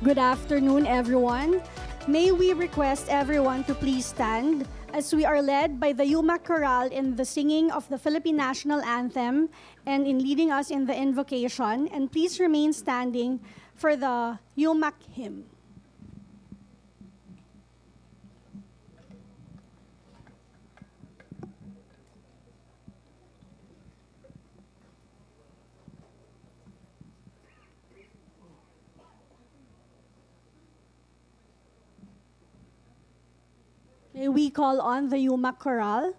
Good afternoon, everyone. May we request everyone to please stand as we are led by the UMak Chorale in the singing of the Philippine National Anthem and in leading us in the invocation. And please remain standing for the UMak hymn. May we call on the UMak Chorale?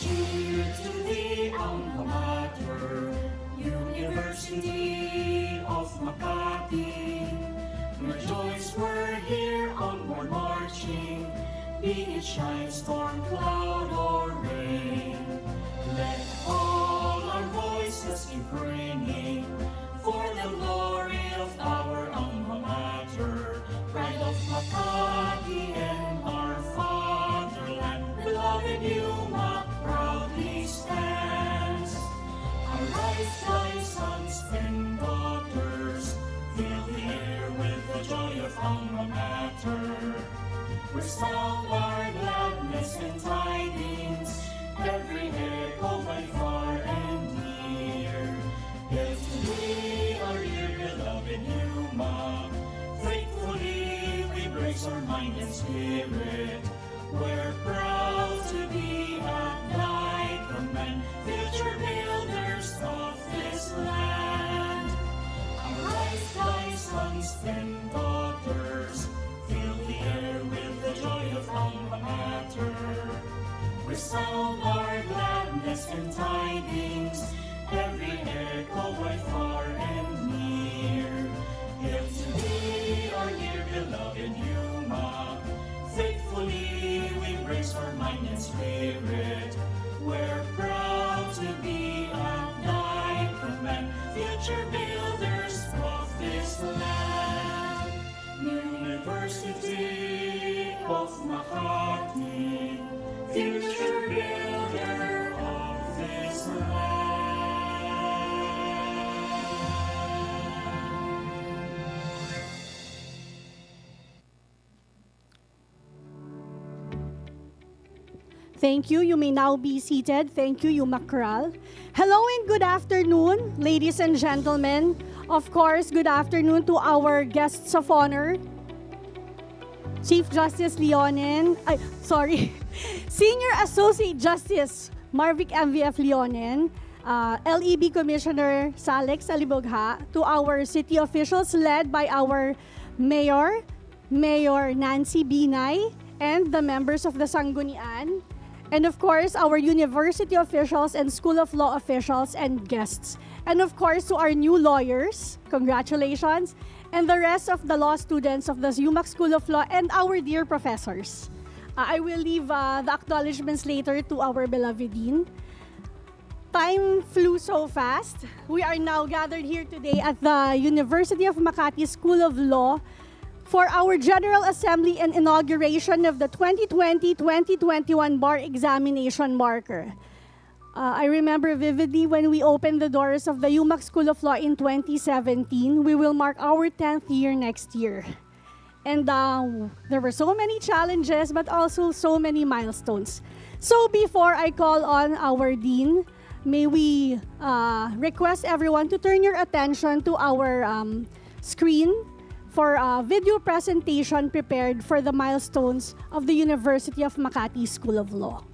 Cheer to the alma mater, University of Makati. Rejoice, we're here onward marching, be it shine, storm, cloud, or rain. Let all our voices keep ringing for the glory of our alma mater, pride of Makati and our fatherland, beloved UMak proudly stands. Arise, thy sons and daughters, fill the air with the joy of alma mater. Resound our gladness and tidings, every echo by far and near. Hail to thee, our dear beloved UMak, faithfully we brace our mind and spirit. We're proud to be at thy command, future builders of this land. Arise, thy sons and daughters, fill the air with the joy of alma mater. Resound our gladness and tidings, every echo by far and near. Hail to thee, our dear beloved UMak, faithfully we brace our mind and spirit. We're proud to be at thy command, future builders of this land. University of Makati, future builder of this land. Thank you. You may now be seated. Thank you, UMak. Hello and good afternoon, ladies and gentlemen. Of course, good afternoon to our guests of honor. Chief Justice Senior Associate Justice Marvic MVF Leonen, LEB Commissioner Salex Alibogha, to our city officials led by our Mayor Nancy Binay, and the members of the Sanggunian, and of course, our university officials and School of Law officials and guests. And of course, to our new lawyers, congratulations, and the rest of the law students of the UMak School of Law and our dear professors. I will leave the acknowledgements later to our beloved Dean. Time flew so fast. We are now gathered here today at the University of Makati School of Law for our General Assembly and inauguration of the 2020-2021 bar examination marker. I remember vividly when we opened the doors of the UMak School of Law in 2017. We will mark our 10th year next year. And there were so many challenges, but also so many milestones. So before I call on our Dean, may we request everyone to turn your attention to our screen for a video presentation prepared for the milestones of the University of Makati School of Law.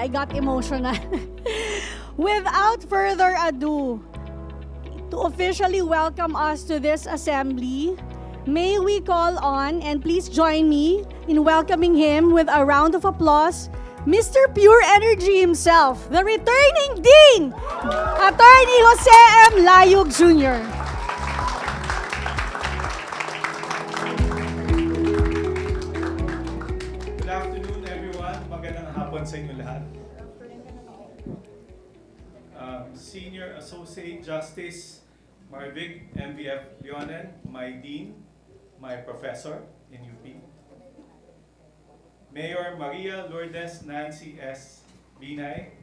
I got emotional. Without further ado, to officially welcome us to this assembly, may we call on, and please join me in welcoming him with a round of applause, Mr. Pure Energy himself, the returning Dean, Attorney Jose M. Layug Jr. Good afternoon, everyone. Magandang hapon sa inyo lahat. Senior Associate Justice Marvic MVF Leonen, my Dean, my Professor in UP. Mayor Maria Lourdes Nancy S. Binay,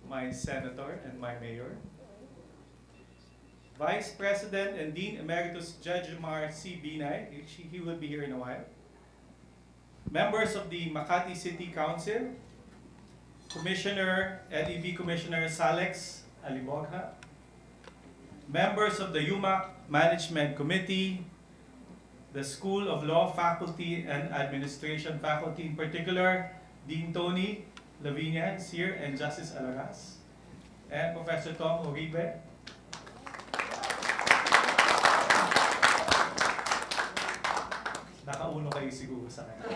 my Senator and my Mayor. Vice President and Dean Emeritus Judge Mar C. Binay, he will be here in a while. Members of the Makati City Council, Commissioner, LEV Commissioner Salex Alibogha, members of the UMak Management Committee, the School of Law Faculty and Administration Faculty, in particular, Dean Tony Lavinia is here, and Justice Alaras, and Professor Tom Uribe. Nakauno kayo siguro sa akin.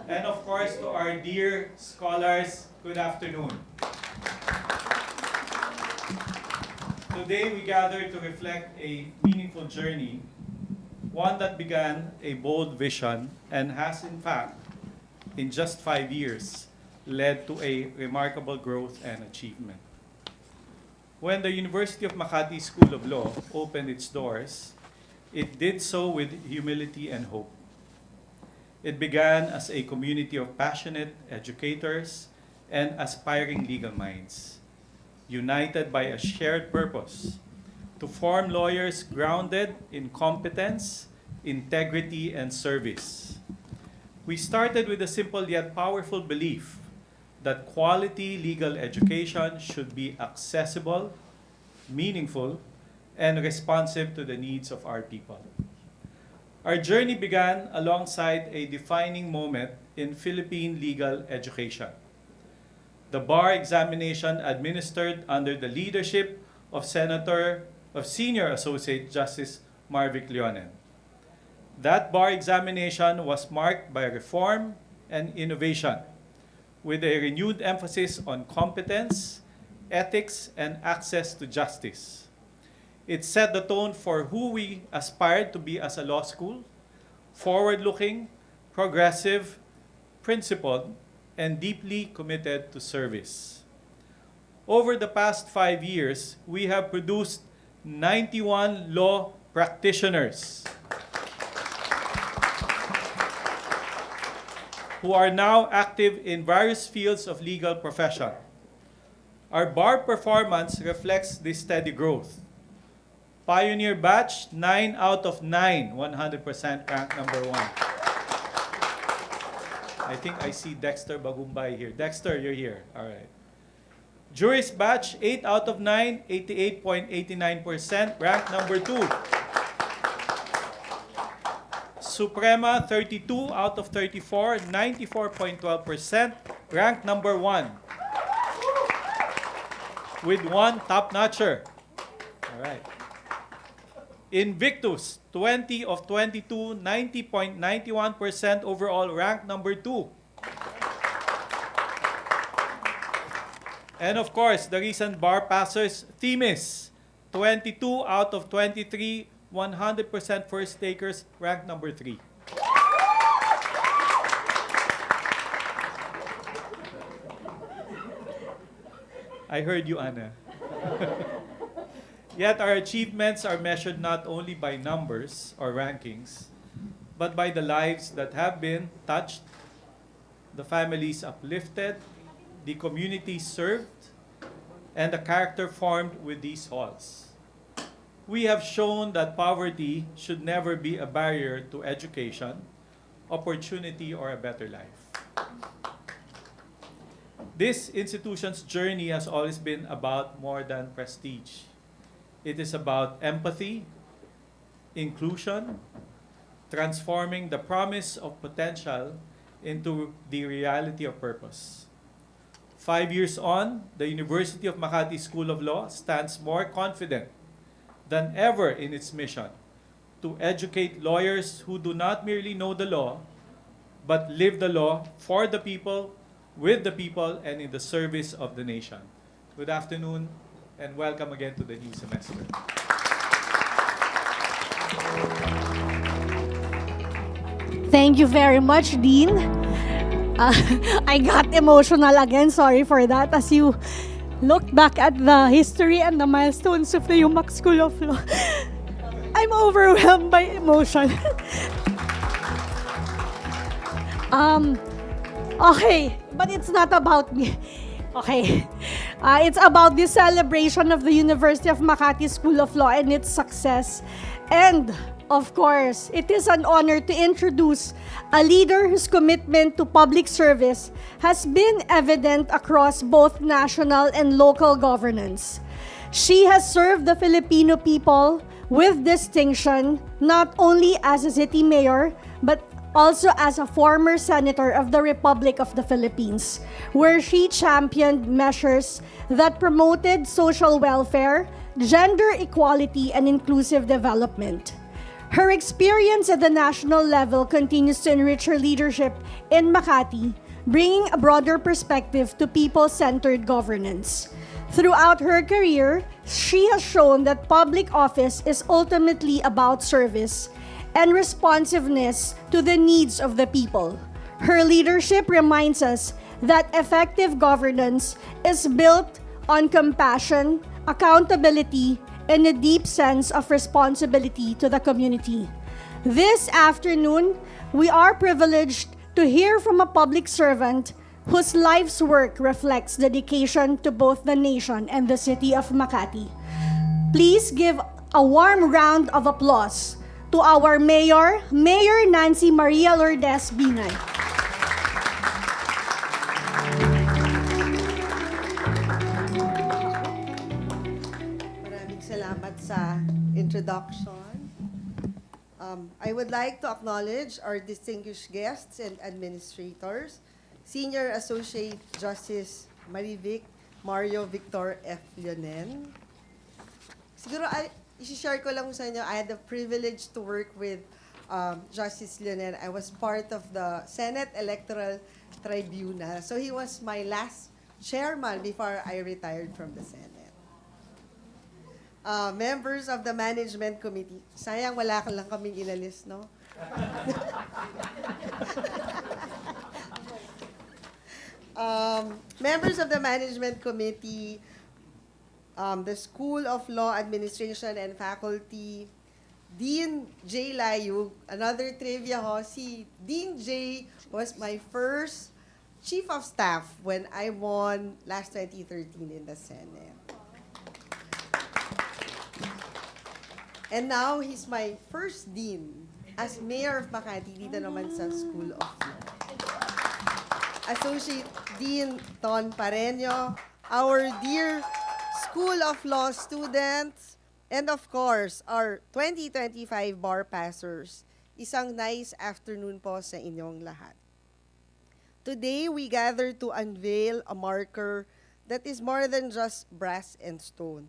And of course, to our dear scholars, good afternoon. Today we gather to reflect a meaningful journey, one that began a bold vision and has in fact, in just 5 years, led to a remarkable growth and achievement. When the University of Makati School of Law opened its doors, it did so with humility and hope. It began as a community of passionate educators and aspiring legal minds, united by a shared purpose to form lawyers grounded in competence, integrity, and service. We started with a simple yet powerful belief that quality legal education should be accessible, meaningful, and responsive to the needs of our people. Our journey began alongside a defining moment in Philippine legal education: the bar examination administered under the leadership of Senior Associate Justice Marvic Leonen. That bar examination was marked by reform and innovation, with a renewed emphasis on competence, ethics, and access to justice. It set the tone for who we aspired to be as a law school: forward-looking, progressive, principled, and deeply committed to service. Over the past 5 years, we have produced 91 law practitioners who are now active in various fields of legal profession. Our bar performance reflects this steady growth. Pioneer batch, 9 out of 9, 100% ranked number 1. I think I see Dexter Bagumbay here. Dexter, you're here. All right. Jurist batch, 8 out of 9, 88.89%, ranked number 2. Suprema, 32 out of 34, 94.12%, ranked number 1. With 1 top-notcher. All right. Invictus, 20 of 22, 90.91% overall, ranked number 2. And of course, the recent bar passers, Themis, 22 out of 23, 100% first takers, ranked number 3. I heard you, Anna. Yet our achievements are measured not only by numbers or rankings, but by the lives that have been touched, the families uplifted, the community served, and the character formed with these halls. We have shown that poverty should never be a barrier to education, opportunity, or a better life. This institution's journey has always been about more than prestige. It is about empathy, inclusion, transforming the promise of potential into the reality of purpose. 5 years on, the University of Makati School of Law stands more confident than ever in its mission to educate lawyers who do not merely know the law, but live the law for the people, with the people, and in the service of the nation. Good afternoon, and welcome again to the new semester. Thank you very much, Dean. I got emotional again. Sorry for that. As you look back at the history and the milestones of the UMak School of Law, I'm overwhelmed by emotion. Okay, but it's not about me. Okay. It's about the celebration of the University of Makati School of Law and its success. And, of course, it is an honor to introduce a leader whose commitment to public service has been evident across both national and local governance. She has served the Filipino people with distinction, not only as a city mayor, but also as a former senator of the Republic of the Philippines, where she championed measures that promoted social welfare, gender equality, and inclusive development. Her experience at the national level continues to enrich her leadership in Makati, bringing a broader perspective to people-centered governance. Throughout her career, she has shown that public office is ultimately about service and responsiveness to the needs of the people. Her leadership reminds us that effective governance is built on compassion, accountability, and a deep sense of responsibility to the community. This afternoon, we are privileged to hear from a public servant whose life's work reflects dedication to both the nation and the city of Makati. Please give a warm round of applause to our Mayor, Mayor Nancy Maria Lourdes Binay. Maraming salamat sa introduction. I would like to acknowledge our distinguished guests and administrators, Senior Associate Justice Marivic Mario Victor F. Leonen. Siguro, i-share ko lang sa inyo, I had the privilege to work with Justice Leonen. I was part of the Senate Electoral Tribunal. So he was my last chairman before I retired from the Senate. Members of the Management Committee. Sayang wala ka lang kaming inalis, no? Members of the Management Committee, the School of Law Administration and Faculty, Dean J. Layug, another trivia ho, si Dean J. was my first Chief of Staff when I won last 2013 in the Senate. And now, he's my first Dean as Mayor of Makati dito naman sa School of Law. Associate Dean Ton Pareño, our dear School of Law students, and of course, our 2025 bar passers. Isang nice afternoon po sa inyong lahat. Today, we gather to unveil a marker that is more than just brass and stone.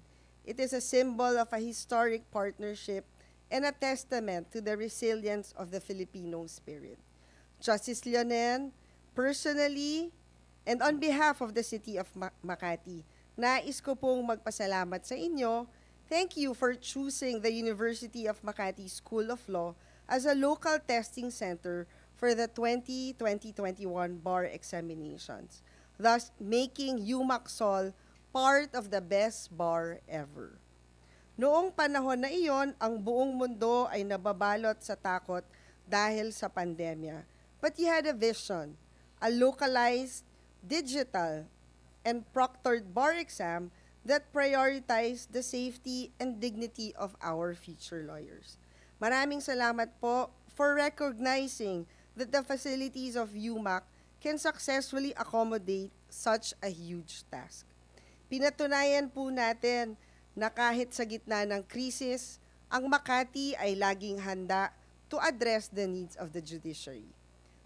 It is a symbol of a historic partnership and a testament to the resilience of the Filipino spirit. Justice Leonen, personally, and on behalf of the City of Makati, nais ko pong magpasalamat sa inyo. Thank you for choosing the University of Makati School of Law as a local testing center for the 2020-21 bar examinations, thus making UMak Sol part of the best bar ever. Noong panahon na iyon, ang buong mundo ay nababalot sa takot dahil sa pandemya. But you had a vision, a localized, digital, and proctored bar exam that prioritized the safety and dignity of our future lawyers. Maraming salamat po for recognizing that the facilities of UMak can successfully accommodate such a huge task. Pinatunayan po natin na kahit sa gitna ng krisis, ang Makati ay laging handa to address the needs of the judiciary.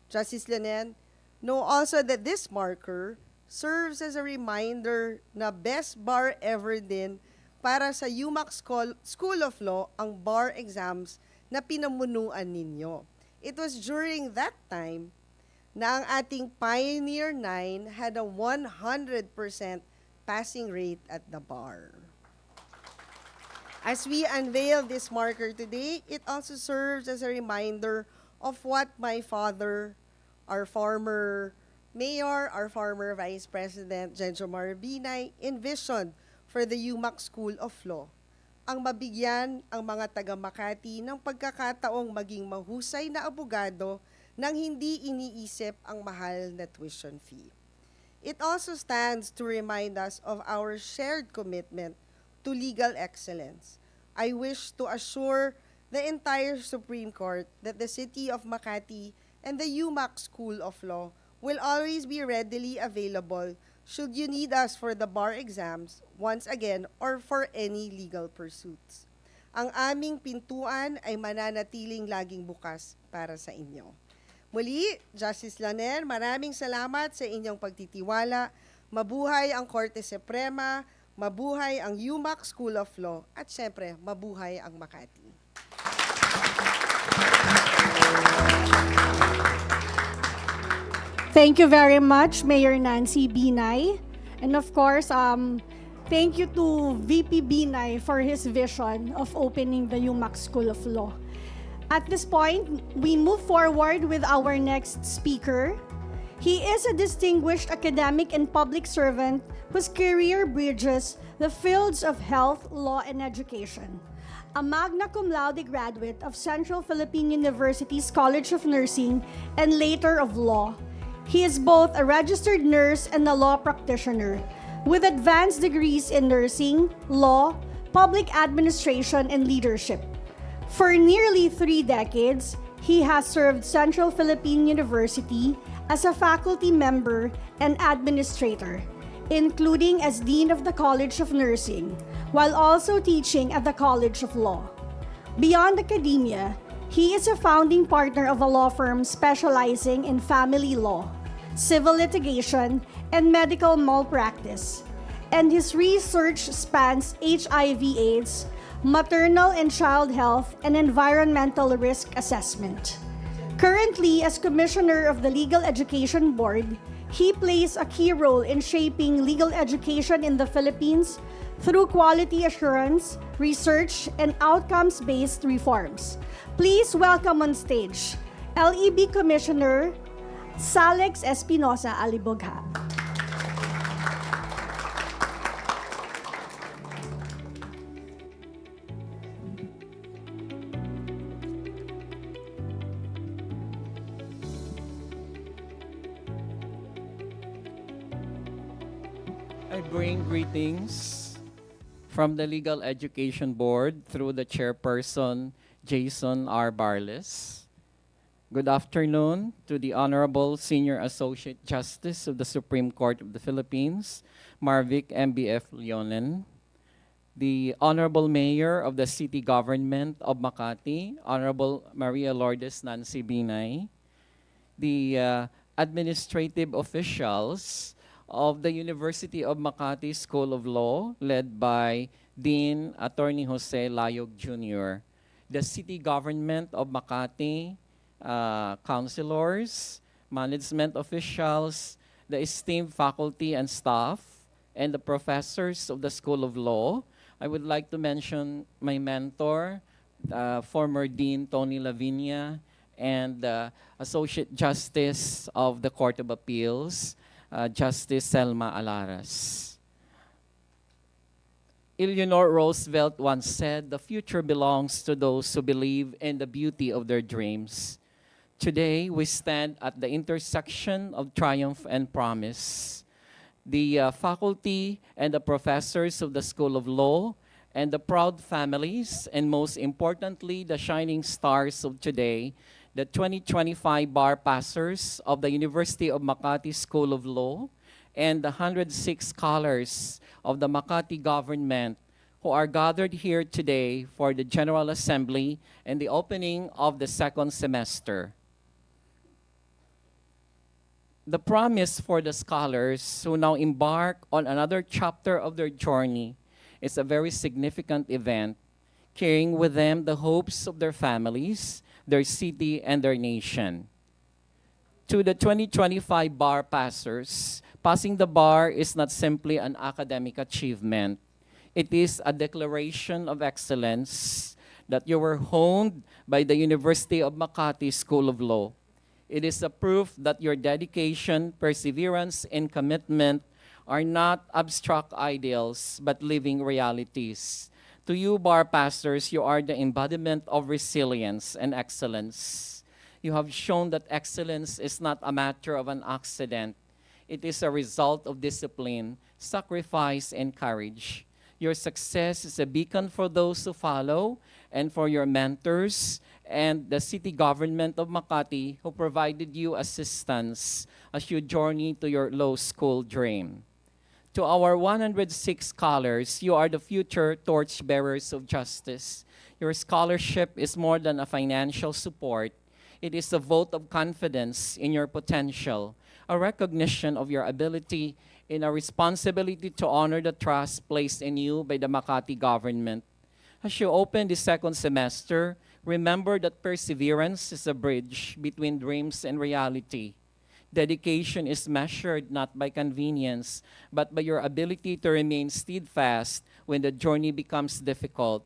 Justice Leonen, Know also that this marker serves as a reminder na best bar ever din para sa UMak School of Law ang bar exams na pinamunuan ninyo. It was during that time na ang ating Pioneer 9 had a 100% passing rate at the bar. As we unveil this marker today, it also serves as a reminder of what my father, our former mayor, our former vice president, Genjo Marabinay, envisioned for the UMak School of Law. Ang mabigyan ang mga taga Makati ng pagkakataong maging mahusay na abogado nang hindi iniisip ang mahal na tuition fee. It also stands to remind us of our shared commitment to legal excellence. I wish to assure the entire Supreme Court that the City of Makati and the UMak School of Law will always be readily available should you need us for the bar exams, once again, or for any legal pursuits. Ang aming pintuan ay mananatiling laging bukas para sa inyo. Muli, Justice Laner, maraming salamat sa inyong pagtitiwala. Mabuhay ang Korte Suprema, mabuhay ang UMak School of Law, at syempre, mabuhay ang Makati. Thank you very much, Mayor Nancy Binay. And of course, thank you to VP Binay for his vision of opening the UMak School of Law. At this point, we move forward with our next speaker. He is a distinguished academic and public servant whose career bridges the fields of health, law, and education. A magna cum laude graduate of Central Philippine University's College of Nursing and later of Law, he is both a registered nurse and a law practitioner with advanced degrees in nursing, law, public administration, and leadership. For nearly 3 decades, he has served Central Philippine University as a faculty member and administrator, including as Dean of the College of Nursing, while also teaching at the College of Law. Beyond academia, he is a founding partner of a law firm specializing in family law, civil litigation, and medical malpractice. And his research spans HIV/AIDS, maternal and child health, and environmental risk assessment. Currently, as Commissioner of the Legal Education Board, he plays a key role in shaping legal education in the Philippines through quality assurance, research, and outcomes-based reforms. Please welcome on stage LEB Commissioner Salex Espinosa Alibogha. I bring greetings from the Legal Education Board through the chairperson, Jason R. Barles. Good afternoon to the Honorable Senior Associate Justice of the Supreme Court of the Philippines, Marvic MBF Leonen. The Honorable Mayor of the City Government of Makati, Honorable Maria Lourdes Nancy Binay. The administrative officials of the University of Makati School of Law, led by Dean Attorney Jose Layog Jr., the City Government of Makati, councilors, management officials, the esteemed faculty and staff, and the professors of the School of Law. I would like to mention my mentor, former Dean Tony Lavinia, and Associate Justice of the Court of Appeals, Justice Selma Alaras. Eleanor Roosevelt once said, "The future belongs to those who believe in the beauty of their dreams." Today, we stand at the intersection of triumph and promise. The faculty and the professors of the School of Law and the proud families, and most importantly, the shining stars of today, the 2025 bar passers of the University of Makati School of Law, and the 106 scholars of the Makati government who are gathered here today for the General Assembly and the opening of the second semester. The promise for the scholars who now embark on another chapter of their journey is a very significant event, carrying with them the hopes of their families, their city, and their nation. To the 2025 bar passers, passing the bar is not simply an academic achievement. It is a declaration of excellence that you were honed by the University of Makati School of Law. It is a proof that your dedication, perseverance, and commitment are not abstract ideals, but living realities. To you, bar pastors, you are the embodiment of resilience and excellence. You have shown that excellence is not a matter of an accident. It is a result of discipline, sacrifice, and courage. Your success is a beacon for those who follow and for your mentors and the city government of Makati who provided you assistance as you journey to your law school dream. To our 106 scholars, you are the future torchbearers of justice. Your scholarship is more than a financial support. It is a vote of confidence in your potential, a recognition of your ability, and a responsibility to honor the trust placed in you by the Makati government. As you open the second semester, remember that perseverance is a bridge between dreams and reality. Dedication is measured not by convenience, but by your ability to remain steadfast when the journey becomes difficult.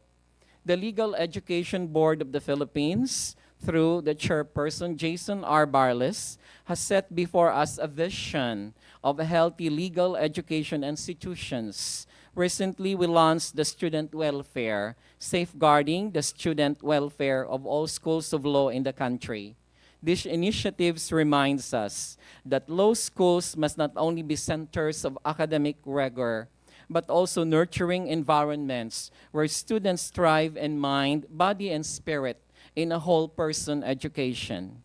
The Legal Education Board of the Philippines, through the chairperson Jason R. Barles, has set before us a vision of healthy legal education institutions. Recently, we launched the student welfare, safeguarding the student welfare of all schools of law in the country. These initiatives reminds us that law schools must not only be centers of academic rigor, but also nurturing environments where students thrive in mind, body, and spirit in a whole person education.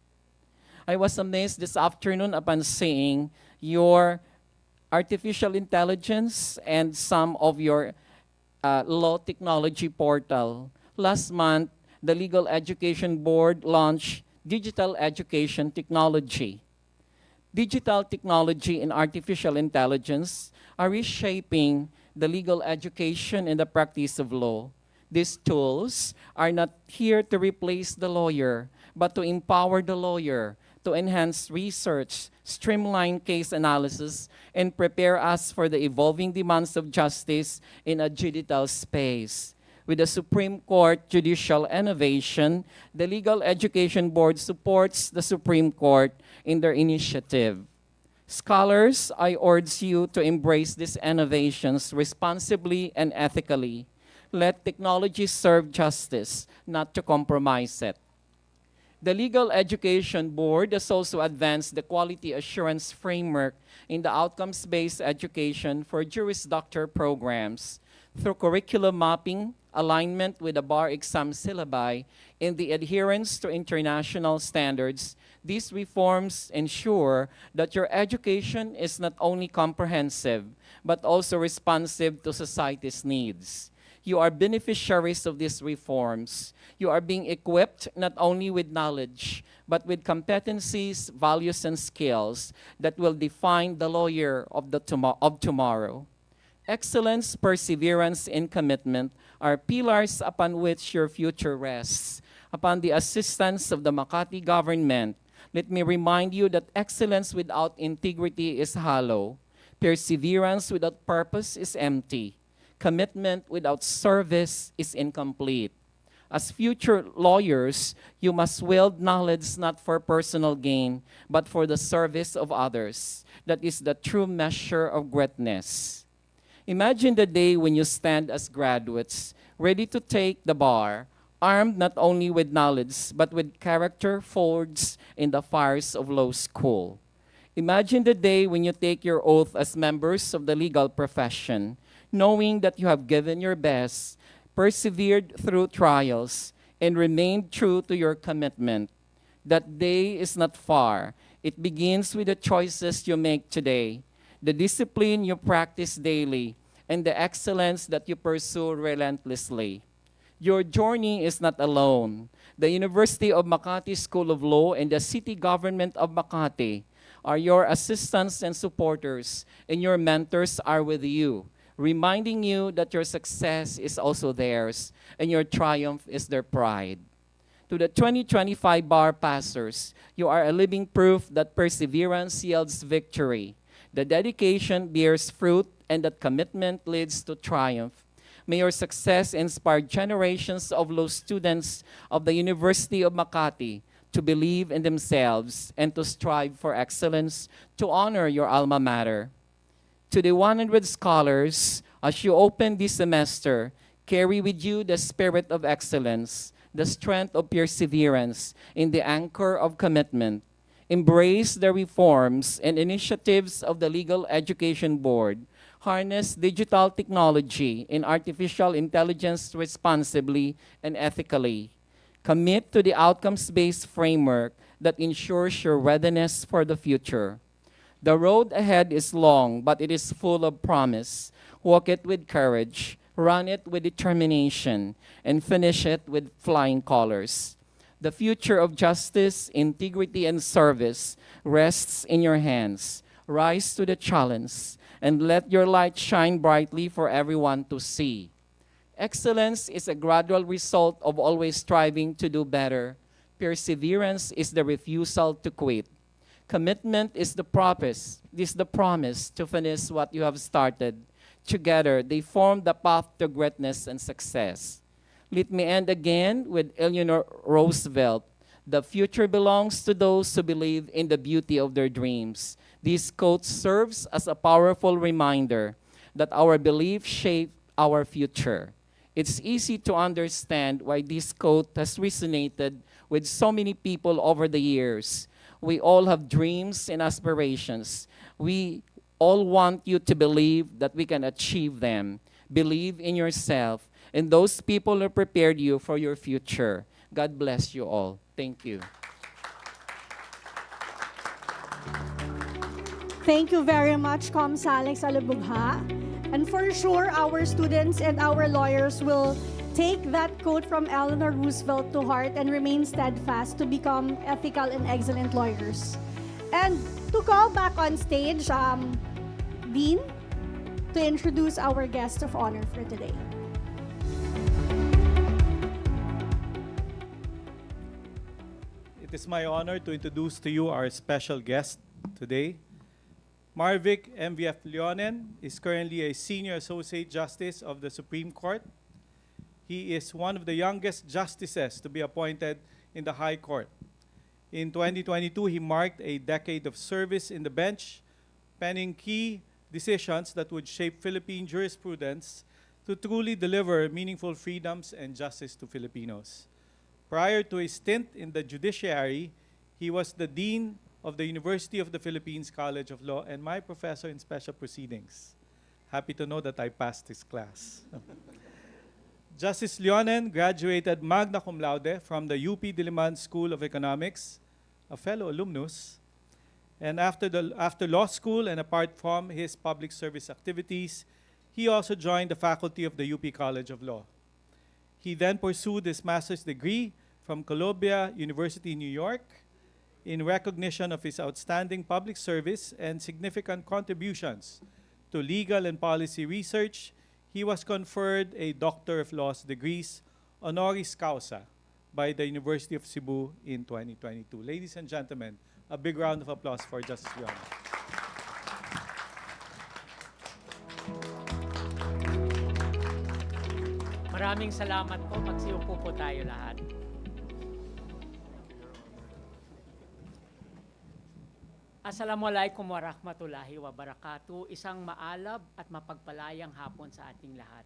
I was amazed this afternoon upon seeing your artificial intelligence and some of your law technology portal. Last month, the Legal Education Board launched Digital Education Technology. Digital technology and artificial intelligence are reshaping the legal education and the practice of law. These tools are not here to replace the lawyer, but to empower the lawyer, to enhance research, streamline case analysis, and prepare us for the evolving demands of justice in a digital space. With the Supreme Court Judicial Innovation, the Legal Education Board supports the Supreme Court in their initiative. Scholars, I urge you to embrace these innovations responsibly and ethically. Let technology serve justice, not to compromise it. The Legal Education Board has also advanced the quality assurance framework in the outcomes-based education for Juris Doctor programs through curriculum mapping, alignment with the bar exam syllabi, and the adherence to international standards. These reforms ensure that your education is not only comprehensive, but also responsive to society's needs. You are beneficiaries of these reforms. You are being equipped not only with knowledge, but with competencies, values, and skills that will define the lawyer of tomorrow. Excellence, perseverance, and commitment are pillars upon which your future rests. Upon the assistance of the Makati government, let me remind you that excellence without integrity is hollow. Perseverance without purpose is empty. Commitment without service is incomplete. As future lawyers, you must wield knowledge not for personal gain, but for the service of others. That is the true measure of greatness. Imagine the day when you stand as graduates, ready to take the bar, armed not only with knowledge, but with character forged in the fires of law school. Imagine the day when you take your oath as members of the legal profession, knowing that you have given your best, persevered through trials, and remained true to your commitment. That day is not far. It begins with the choices you make today, the discipline you practice daily, and the excellence that you pursue relentlessly. Your journey is not alone. The University of Makati School of Law and the City Government of Makati are your assistants and supporters, and your mentors are with you, reminding you that your success is also theirs, and your triumph is their pride. To the 2025 bar passers, you are a living proof that perseverance yields victory, that dedication bears fruit, and that commitment leads to triumph. May your success inspire generations of law students of the University of Makati to believe in themselves and to strive for excellence, to honor your alma mater. To the 100 scholars, as you open this semester, carry with you the spirit of excellence, the strength of perseverance, in the anchor of commitment. Embrace the reforms and initiatives of the Legal Education Board. Harness digital technology and artificial intelligence responsibly and ethically. Commit to the outcomes-based framework that ensures your readiness for the future. The road ahead is long, but it is full of promise. Walk it with courage, run it with determination, and finish it with flying colors. The future of justice, integrity, and service rests in your hands. Rise to the challenge, and let your light shine brightly for everyone to see. Excellence is a gradual result of always striving to do better. Perseverance is the refusal to quit. Commitment is the promise to finish what you have started. Together, they form the path to greatness and success. Let me end again with Eleanor Roosevelt. The future belongs to those who believe in the beauty of their dreams. This quote serves as a powerful reminder that our beliefs shape our future. It's easy to understand why this quote has resonated with so many people over the years. We all have dreams and aspirations. We all want you to believe that we can achieve them. Believe in yourself and those people who prepared you for your future. God bless you all. Thank you. Thank you very much, Coms Alex Alabugha. And for sure, our students and our lawyers will take that quote from Eleanor Roosevelt to heart and remain steadfast to become ethical and excellent lawyers. And to call back on stage, Dean, to introduce our guest of honor for today. It is my honor to introduce to you our special guest today. Marvic MVF Leonen is currently a Senior Associate Justice of the Supreme Court. He is one of the youngest justices to be appointed in the High Court. In 2022, he marked a decade of service in the bench, penning key decisions that would shape Philippine jurisprudence to truly deliver meaningful freedoms and justice to Filipinos. Prior to his stint in the judiciary, he was the Dean of the University of the Philippines College of Law and my professor in special proceedings. Happy to know that I passed his class. Justice Leonen graduated magna cum laude from the UP Diliman School of Economics, a fellow alumnus, and after law school and apart from his public service activities, he also joined the faculty of the UP College of Law. He then pursued his master's degree from Columbia University, New York. In recognition of his outstanding public service and significant contributions to legal and policy research, he was conferred a Doctor of Laws degrees honoris causa by the University of Cebu in 2022. Ladies and gentlemen, a big round of applause for Justice Leonen. Maraming salamat po. Magsiupo po tayo lahat. Assalamualaikum warahmatullahi wabarakatuh. Isang maalab at mapagpalayang hapon sa ating lahat.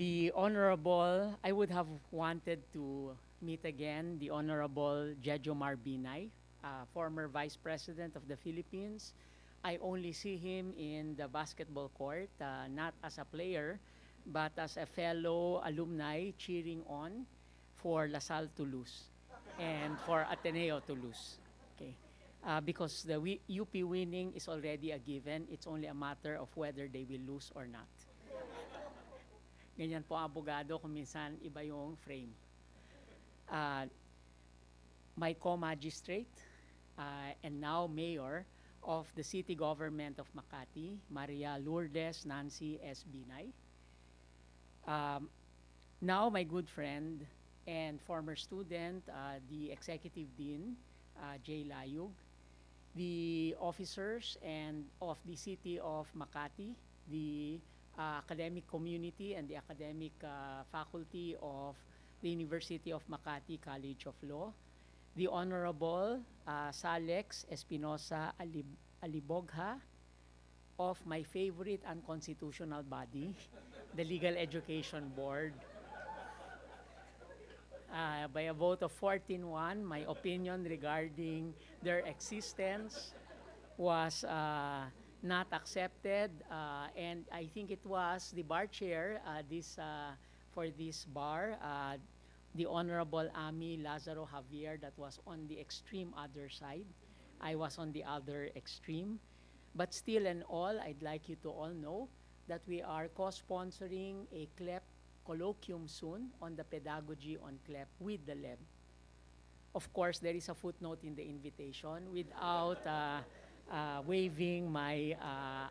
The Honorable, I would have wanted to meet again the Honorable Jejo Marbinay, former Vice President of the Philippines. I only see him in the basketball court, not as a player, but as a fellow alumni cheering on for La Salle Toulouse and for Ateneo Toulouse. Okay. Because the UP winning is already a given. It's only a matter of whether they will lose or not. Ganyan po ang abogado kung minsan iba yung frame. My co-magistrate, and now Mayor of the City Government of Makati, Maria Lourdes Nancy S. Binay. Now my good friend and former student, the Executive Dean, Jay Layug, the officers and of the City of Makati, the academic community and the academic faculty of the University of Makati College of Law, the Honorable Salex Espinosa Alibogha of my favorite unconstitutional body, the Legal Education Board. By a vote of 14-1, my opinion regarding their existence was not accepted, and I think it was the bar chair for this bar, the Honorable Ami Lazaro Javier, that was on the extreme other side. I was on the other extreme. But still and all, I'd like you to all know that we are co-sponsoring a CLEP colloquium soon on the pedagogy on CLEP with the LEB. Of course, there is a footnote in the invitation without waiving my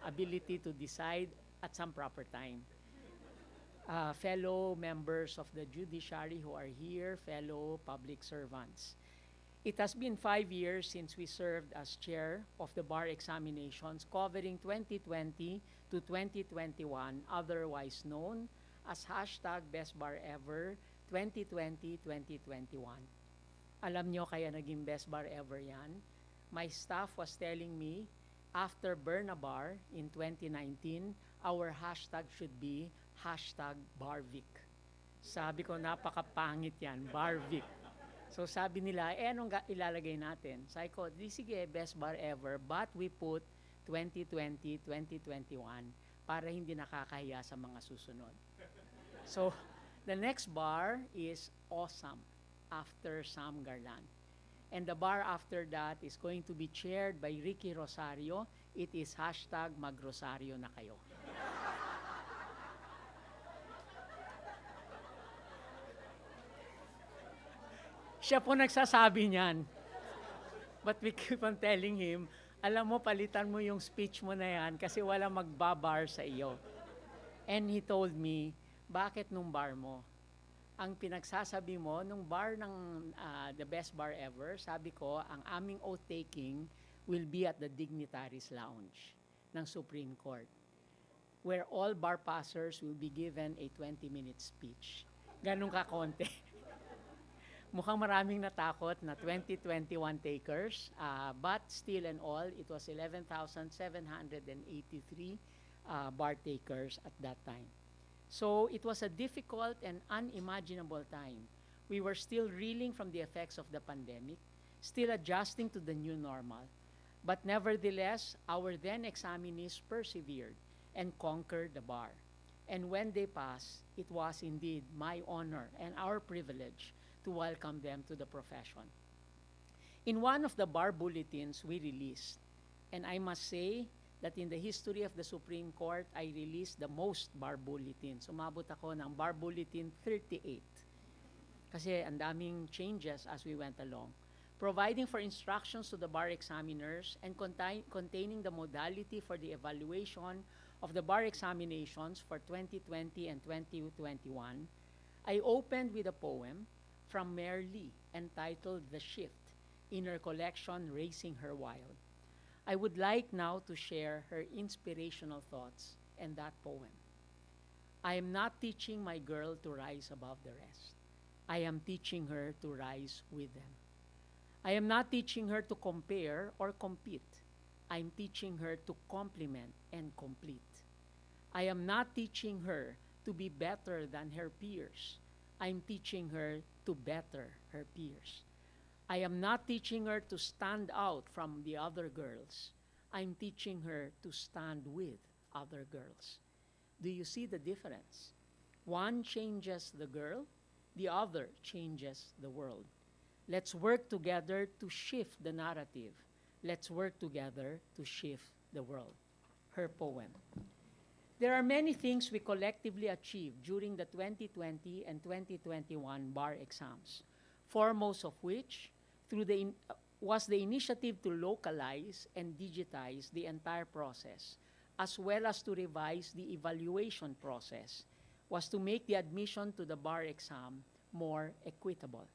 ability to decide at some proper time. Fellow members of the judiciary who are here, fellow public servants. It has been 5 years since we served as chair of the bar examinations covering 2020 to 2021, otherwise known as hashtag Best Bar Ever 2020-2021. Alam nyo kaya naging Best Bar Ever yan? My staff was telling me, after Burn a Bar in 2019, our hashtag should be hashtag Barvic. Sabi ko, napakapangit yan, Barvic. So sabi nila, anong ilalagay natin? Sabi ko, di sige, Best Bar Ever, but we put 2020, 2021 para hindi nakakahiya sa mga susunod. So, the next bar is Awesome, after Sam Garland. And the bar after that is going to be chaired by Ricky Rosario. It is hashtag Magrosario na kayo. Siya po nagsasabi niyan. But we keep on telling him, alam mo, palitan mo yung speech mo na yan kasi wala magbabar sa iyo. And he told me, bakit nung bar mo? Ang pinagsasabi mo, nung bar ng the Best Bar Ever, sabi ko, ang aming oath-taking will be at the Dignitaries Lounge ng Supreme Court, where all bar passers will be given a 20-minute speech. Ganun ka konti. Mukhang maraming natakot na 2021 takers, but still and all, it was 11,783 bar takers at that time. So it was a difficult and unimaginable time. We were still reeling from the effects of the pandemic, still adjusting to the new normal. But nevertheless, our then examinees persevered and conquered the bar. And when they passed, it was indeed my honor and our privilege to welcome them to the profession. In one of the bar bulletins we released, and I must say that in the history of the Supreme Court, I released the most bar bulletins. Umabot ako ng bar bulletin 38. Kasi ang daming changes as we went along. Providing for instructions to the bar examiners and containing the modality for the evaluation of the bar examinations for 2020 and 2021, I opened with a poem from Mare Lee entitled The Shift in her collection Raising Her Wild. I would like now to share her inspirational thoughts and that poem. I am not teaching my girl to rise above the rest. I am teaching her to rise with them. I am not teaching her to compare or compete. I'm teaching her to complement and complete. I am not teaching her to be better than her peers. I'm teaching her to better her peers. I am not teaching her to stand out from the other girls. I'm teaching her to stand with other girls. Do you see the difference? One changes the girl, the other changes the world. Let's work together to shift the narrative. Let's work together to shift the world. Her poem. There are many things we collectively achieved during the 2020 and 2021 bar exams, foremost of which, through the was the initiative to localize and digitize the entire process, as well as to revise the evaluation process, was to make the admission to the bar exam more equitable.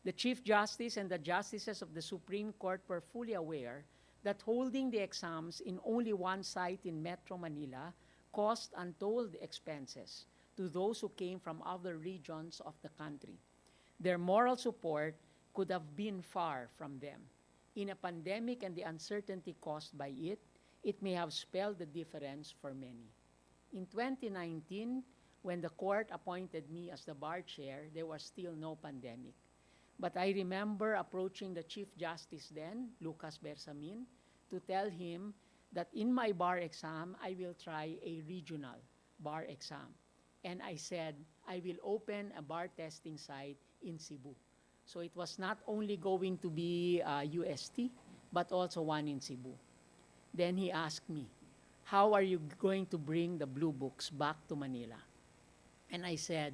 The Chief Justice and the Justices of the Supreme Court were fully aware that holding the exams in only one site in Metro Manila cost untold expenses to those who came from other regions of the country. Their moral support could have been far from them. In a pandemic and the uncertainty caused by it, it may have spelled the difference for many. In 2019, when the court appointed me as the bar chair, there was still no pandemic. But I remember approaching the Chief Justice then, Lucas Bersamin, to tell him that in my bar exam, I will try a regional bar exam. And I said, I will open a bar testing site in Cebu. So it was not only going to be UST, but also one in Cebu. Then he asked me, how are you going to bring the blue books back to Manila? And I said,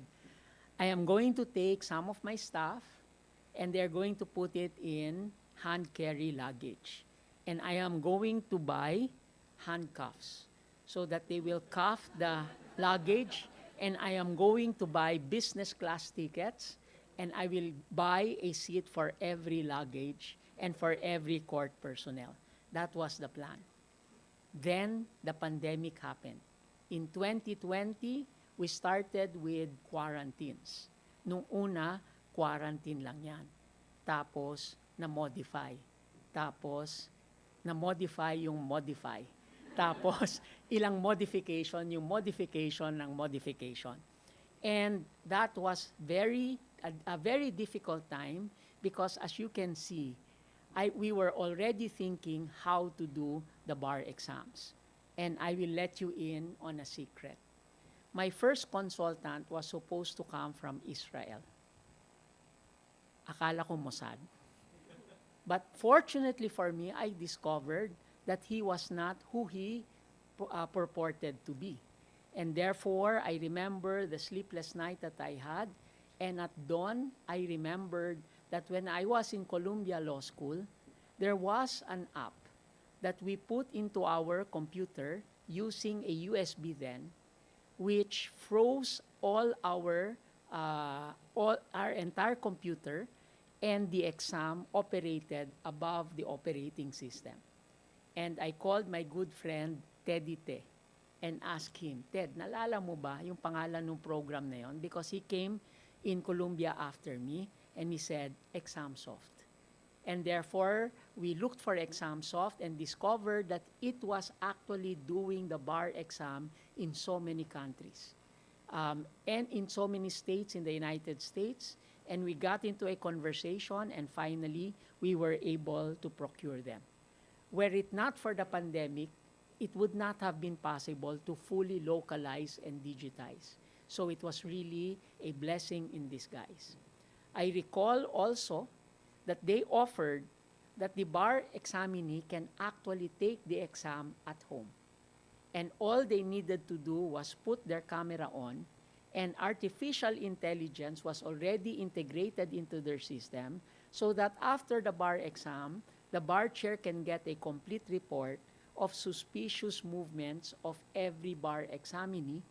I am going to take some of my staff and they're going to put it in hand carry luggage. And I am going to buy handcuffs so that they will cuff the luggage, and I am going to buy business class tickets, and I will buy a seat for every luggage and for every court personnel. That was the plan. Then the pandemic happened. In 2020, we started with quarantines. Nung una, quarantine lang yan. Tapos, na-modify. Tapos, na-modify yung modify. Tapos, ilang modification, yung modification ng modification. And that was a very difficult time because as you can see, we were already thinking how to do the bar exams. And I will let you in on a secret. My first consultant was supposed to come from Israel. Akala ko Mossad. But fortunately for me, I discovered that he was not who he purported to be. And therefore, I remember the sleepless night that I had. And at dawn, I remembered that when I was in Columbia Law School, there was an app that we put into our computer using a USB then, which froze all our entire computer, and the exam operated above the operating system. And I called my good friend Teddy Te and asked him, Ted, nalala mo ba yung pangalan ng program na yon? Because he came in Columbia after me, and he said, ExamSoft. And therefore, we looked for ExamSoft and discovered that it was actually doing the bar exam in so many countries and in so many states in the United States. And we got into a conversation, and finally, we were able to procure them. Were it not for the pandemic, it would not have been possible to fully localize and digitize. So it was really a blessing in disguise. I recall also that they offered that the bar examinee can actually take the exam at home. And all they needed to do was put their camera on, and artificial intelligence was already integrated into their system so that after the bar exam, the bar chair can get a complete report of suspicious movements of every bar examinee,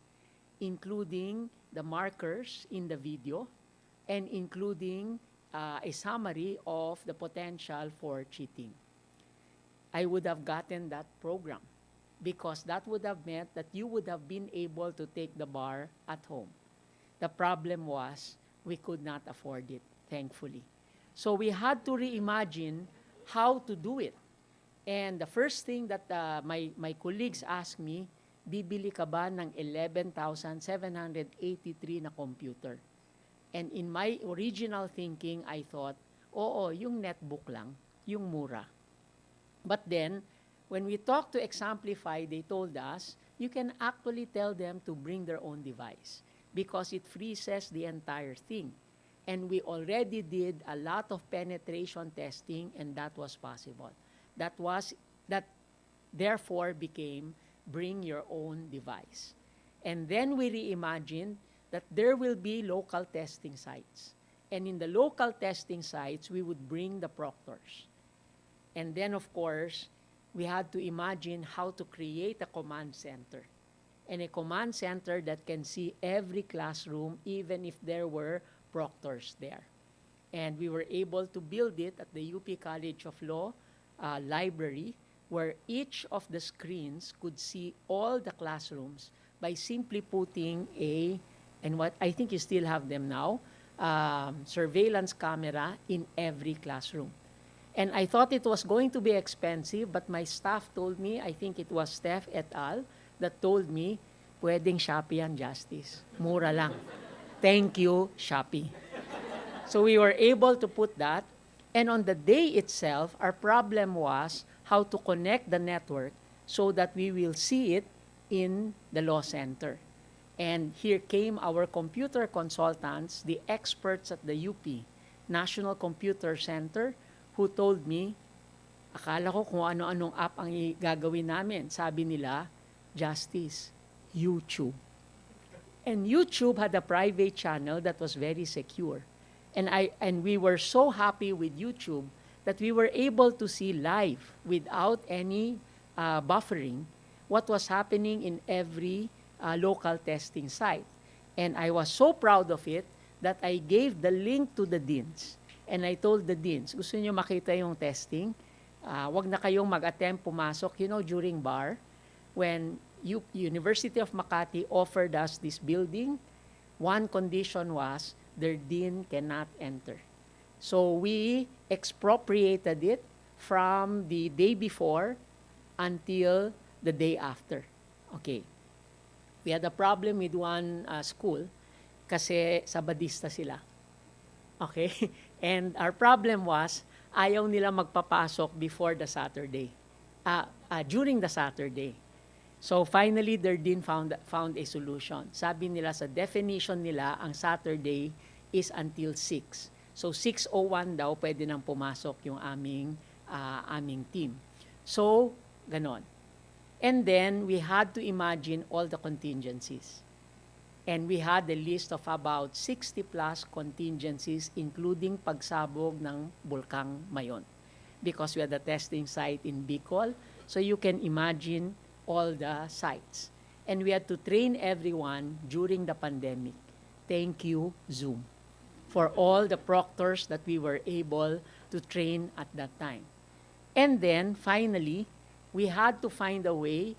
including the markers in the video and including a summary of the potential for cheating. I would have gotten that program because that would have meant that you would have been able to take the bar at home. The problem was we could not afford it, thankfully. So we had to reimagine how to do it. And the first thing that my colleagues asked me, bibili ka ba ng 11,783 na computer? And in my original thinking, I thought, oo, yung netbook lang, yung mura. But then, when we talked to Exemplify, they told us, you can actually tell them to bring their own device because it freezes the entire thing. And we already did a lot of penetration testing, and that was possible. That therefore became bring your own device. And then we reimagined that there will be local testing sites. And in the local testing sites, we would bring the proctors. And then, of course, we had to imagine how to create a command center. And a command center that can see every classroom, even if there were proctors there. And we were able to build it at the UP College of Law library, where each of the screens could see all the classrooms by simply putting and what I think you still have them now, surveillance camera in every classroom. And I thought it was going to be expensive, but my staff told me, I think it was Steph et al., that told me, pwedeng Shopee yan, Justice. Mura lang. Thank you, Shopee. So we were able to put that. And on the day itself, our problem was how to connect the network so that we will see it in the law center. And here came our computer consultants, the experts at the UP National Computer Center, who told me, akala ko kung ano-anong app ang gagawin namin. Sabi nila, Justice, YouTube. And YouTube had a private channel that was very secure. And we were so happy with YouTube that we were able to see live without any buffering what was happening in every local testing site. And I was so proud of it that I gave the link to the deans. And I told the deans, gusto niyo makita yung testing? Wag na kayong mag-attempt pumasok. You know, during bar, when University of Makati offered us this building, one condition was their dean cannot enter. So we expropriated it from the day before until the day after. Okay. We had a problem with one school kasi Sabadista sila. Okay? And our problem was, ayaw nila magpapasok before the Saturday, during the Saturday. So finally, their dean found a solution. Sabi nila sa definition nila, ang Saturday is until 6. So 6:01 daw, pwede nang pumasok yung aming team. So, ganon. And then, we had to imagine all the contingencies. And we had a list of about 60 plus contingencies, including pagsabog ng Bulkang Mayon. Because we had a testing site in Bicol, so you can imagine all the sites. And we had to train everyone during the pandemic. Thank you, Zoom, for all the proctors that we were able to train at that time. And then, finally, we had to find a way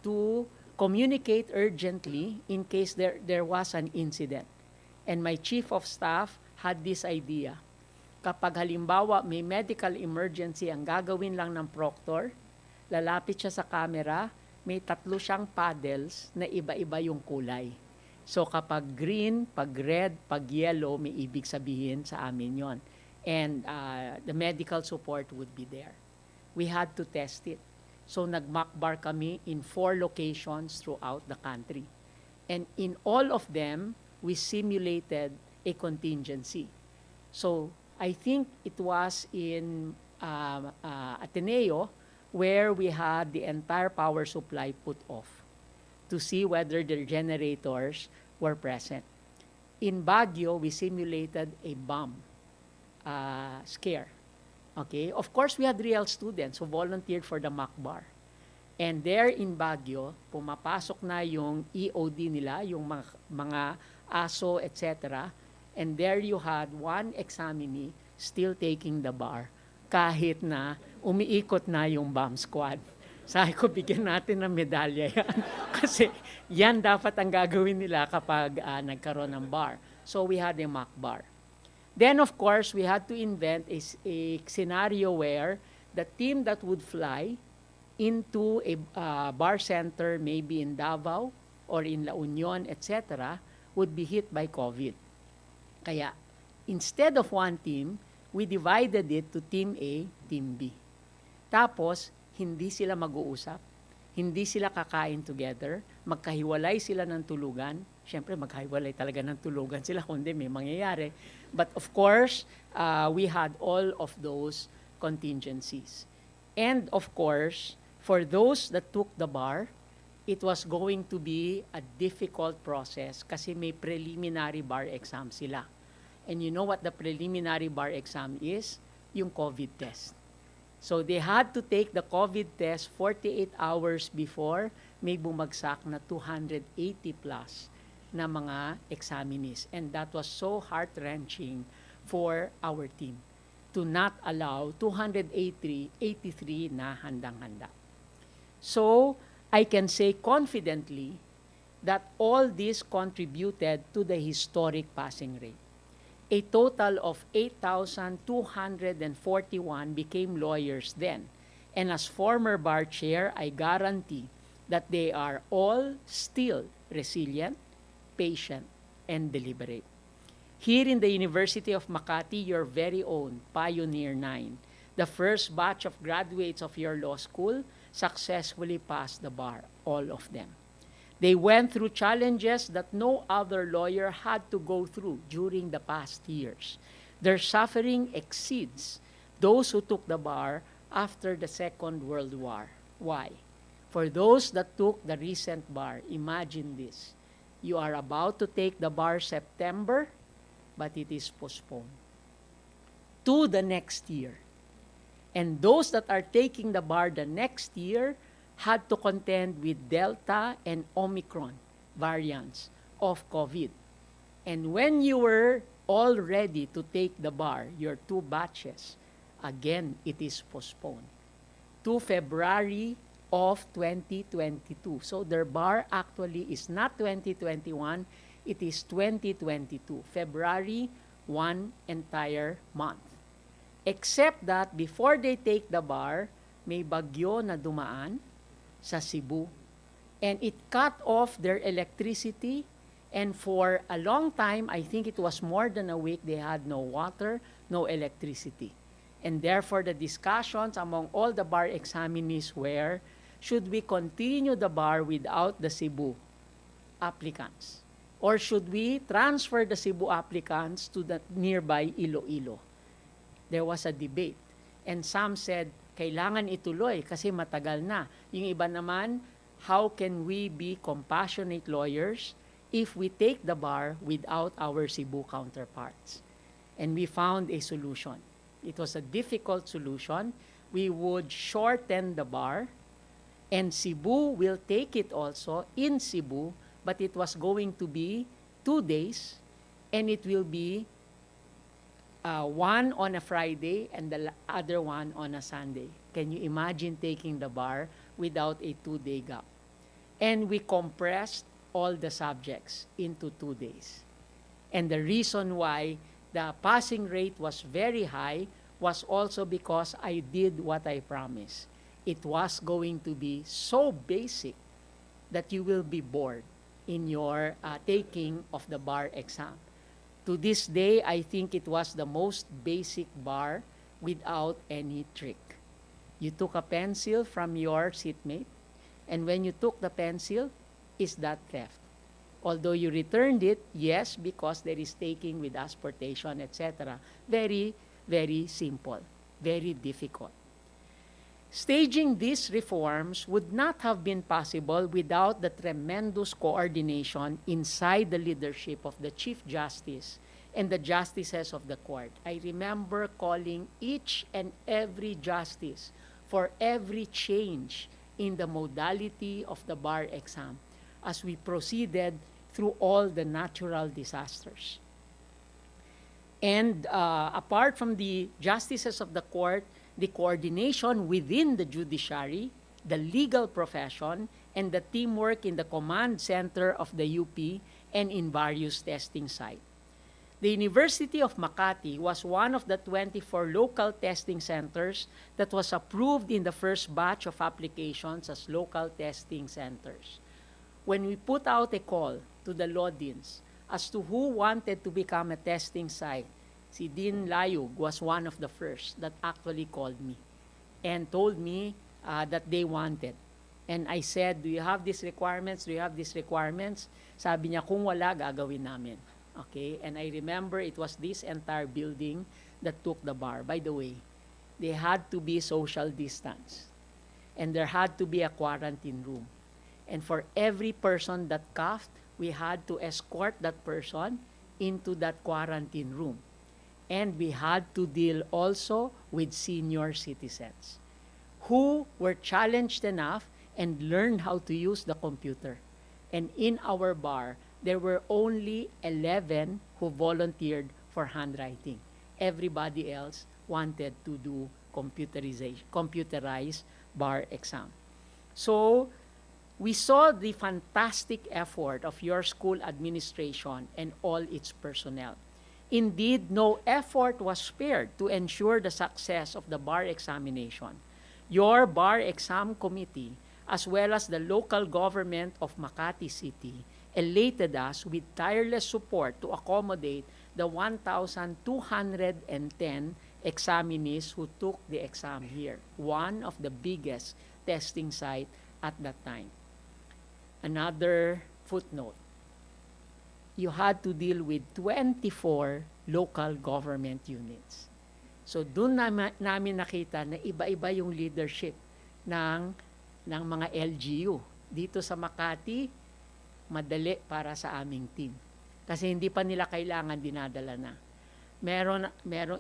to communicate urgently in case there was an incident. And my chief of staff had this idea. Kapag halimbawa may medical emergency, ang gagawin lang ng proctor, lalapit siya sa camera, may 3 siyang paddles na iba-iba yung kulay. So kapag green, pag red, pag yellow, may ibig sabihin sa amin yon. And the medical support would be there. We had to test it. So nag-mock-bar kami in 4 locations throughout the country. And in all of them, we simulated a contingency. So I think it was in Ateneo where we had the entire power supply put off to see whether the generators were present. In Baguio, we simulated a bomb scare. Okay, of course, we had real students who volunteered for the mock bar. And there in Baguio, pumapasok na yung EOD nila, yung mga ASO, etc. And there you had one examinee still taking the bar kahit na umiikot na yung bomb squad. Sabi ko, bigyan natin ng medalya yan. Kasi yan dapat ang gagawin nila kapag nagkaroon ng bar. So we had a mock bar. Then, of course, we had to invent a scenario where the team that would fly into a bar center, maybe in Davao or in La Union, etc., would be hit by COVID. Kaya, instead of one team, we divided it to Team A, Team B. Tapos, hindi sila mag-uusap, hindi sila kakain together, magkahiwalay sila ng tulugan. Siyempre, magkahiwalay talaga ng tulugan sila, kundi may mangyayari. But of course, we had all of those contingencies. And of course, for those that took the bar, it was going to be a difficult process kasi may preliminary bar exam sila. And you know what the preliminary bar exam is? Yung COVID test. So they had to take the COVID test 48 hours before may bumagsak na 280 plus na mga examinees. And that was so heart-wrenching for our team to not allow 283 na handang-handa. So I can say confidently that all this contributed to the historic passing rate. A total of 8,241 became lawyers then. And as former bar chair, I guarantee that they are all still resilient, patient, and deliberate. Here in the University of Makati, your very own Pioneer 9, the first batch of graduates of your law school successfully passed the bar, all of them. They went through challenges that no other lawyer had to go through during the past years. Their suffering exceeds those who took the bar after the Second World War. Why? For those that took the recent bar, imagine this. You are about to take the bar September, but it is postponed to the next year. And those that are taking the bar the next year had to contend with Delta and Omicron variants of COVID. And when you were all ready to take the bar, your two batches, again, it is postponed to February of 2022. So their bar actually is not 2021, it is 2022, February, one entire month. Except that before they take the bar, may bagyo na dumaan sa Cebu. And it cut off their electricity. And for a long time, I think it was more than a week, they had no water, no electricity. And therefore, the discussions among all the bar examinees were, should we continue the bar without the Cebu applicants? Or should we transfer the Cebu applicants to the nearby Iloilo? There was a debate. And some said, kailangan ituloy kasi matagal na. Yung iba naman, how can we be compassionate lawyers if we take the bar without our Cebu counterparts? And we found a solution. It was a difficult solution. We would shorten the bar, and Cebu will take it also in Cebu, but it was going to be 2 days, and it will be one on a Friday and the other one on a Sunday. Can you imagine taking the bar without a 2-day gap? And we compressed all the subjects into 2 days. And the reason why the passing rate was very high was also because I did what I promised. It was going to be so basic that you will be bored in your taking of the bar exam. To this day, I think it was the most basic bar without any trick. You took a pencil from your seatmate, and when you took the pencil, is that theft? Although you returned it, yes, because there is taking with asportation, etc. Very, very simple, very difficult. Staging these reforms would not have been possible without the tremendous coordination inside the leadership of the Chief Justice and the justices of the court. I remember calling each and every justice for every change in the modality of the bar exam as we proceeded through all the natural disasters. And apart from the justices of the court, the coordination within the judiciary, the legal profession, and the teamwork in the command center of the UP and in various testing sites. The University of Makati was one of the 24 local testing centers that was approved in the first batch of applications as local testing centers. When we put out a call to the law deans as to who wanted to become a testing site, si Dean Layug was one of the first that actually called me and told me that they wanted. And I said, do you have these requirements? Do you have these requirements? Sabi niya, kung wala, gagawin namin. Okay? And I remember it was this entire building that took the bar. By the way, they had to be social distance. And there had to be a quarantine room. And for every person that coughed, we had to escort that person into that quarantine room. And we had to deal also with senior citizens who were challenged enough and learned how to use the computer. And in our bar, there were only 11 who volunteered for handwriting. Everybody else wanted to do computerized bar exam. So we saw the fantastic effort of your school administration and all its personnel. Indeed, no effort was spared to ensure the success of the bar examination. Your bar exam committee, as well as the local government of Makati City, elated us with tireless support to accommodate the 1,210 examinees who took the exam here, one of the biggest testing site at that time. Another footnote, you had to deal with 24 local government units. So doon namin nakita na iba-iba yung leadership ng mga LGU. Dito sa Makati, madali para sa aming team. Kasi hindi pa nila kailangan dinadala na. Meron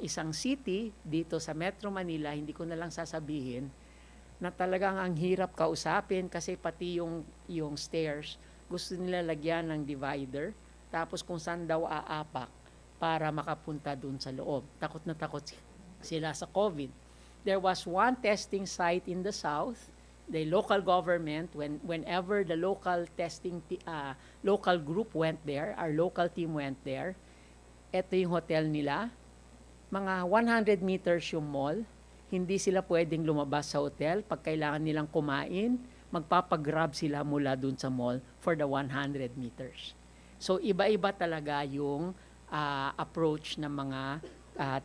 isang city dito sa Metro Manila, hindi ko na lang sasabihin, na talagang ang hirap kausapin kasi pati yung stairs, gusto nila lagyan ng divider, tapos kung saan daw aapak para makapunta dun sa loob. Takot na takot sila sa COVID. There was one testing site in the south. The local government, whenever the local local group went there, our local team went there, eto yung hotel nila, mga 100 meters yung mall, hindi sila pwedeng lumabas sa hotel. Pag kailangan nilang kumain, magpapagrab sila mula dun sa mall for the 100 meters. So iba-iba talaga yung approach ng mga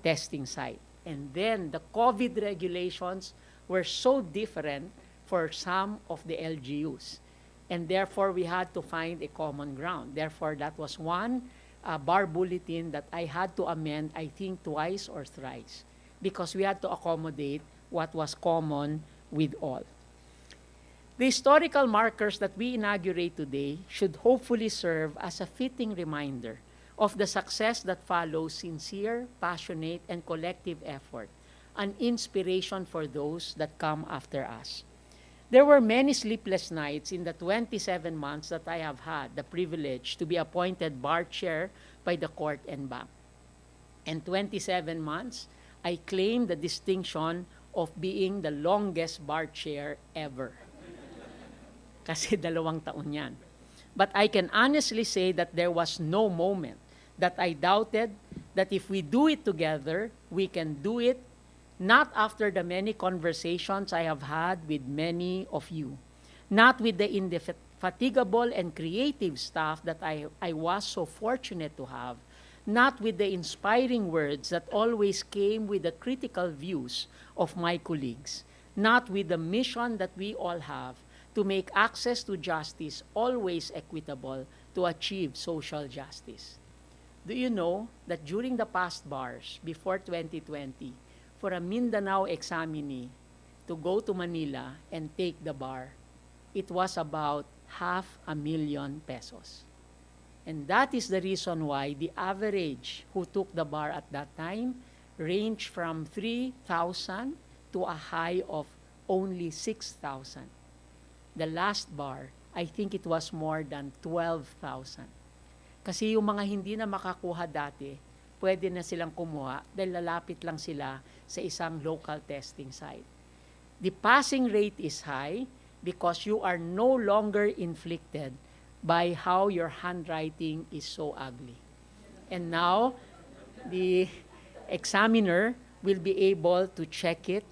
testing site. And then the COVID regulations were so different for some of the LGUs. And therefore, we had to find a common ground. Therefore, that was one bar bulletin that I had to amend, I think, twice or thrice, because we had to accommodate what was common with all. The historical markers that we inaugurate today should hopefully serve as a fitting reminder of the success that follows sincere, passionate, and collective effort, an inspiration for those that come after us. There were many sleepless nights in the 27 months that I have had the privilege to be appointed bar chair by the court and bank. And 27 months, I claim the distinction of being the longest bar chair ever. Kasi 2 taon yan. But I can honestly say that there was no moment that I doubted that if we do it together, we can do it, not after the many conversations I have had with many of you, not with the indefatigable and creative staff that I was so fortunate to have, not with the inspiring words that always came with the critical views of my colleagues, not with the mission that we all have to make access to justice always equitable to achieve social justice. Do you know that during the past bars, before 2020, for a Mindanao examinee to go to Manila and take the bar, it was about 500,000 pesos. And that is the reason why the average who took the bar at that time ranged from 3,000 to a high of only 6,000. The last bar, I think it was more than 12,000. Kasi yung mga hindi na makakuha dati, pwede na silang kumuha dahil lalapit lang sila sa isang local testing site. The passing rate is high because you are no longer inflicted by how your handwriting is so ugly. And now, the examiner will be able to check it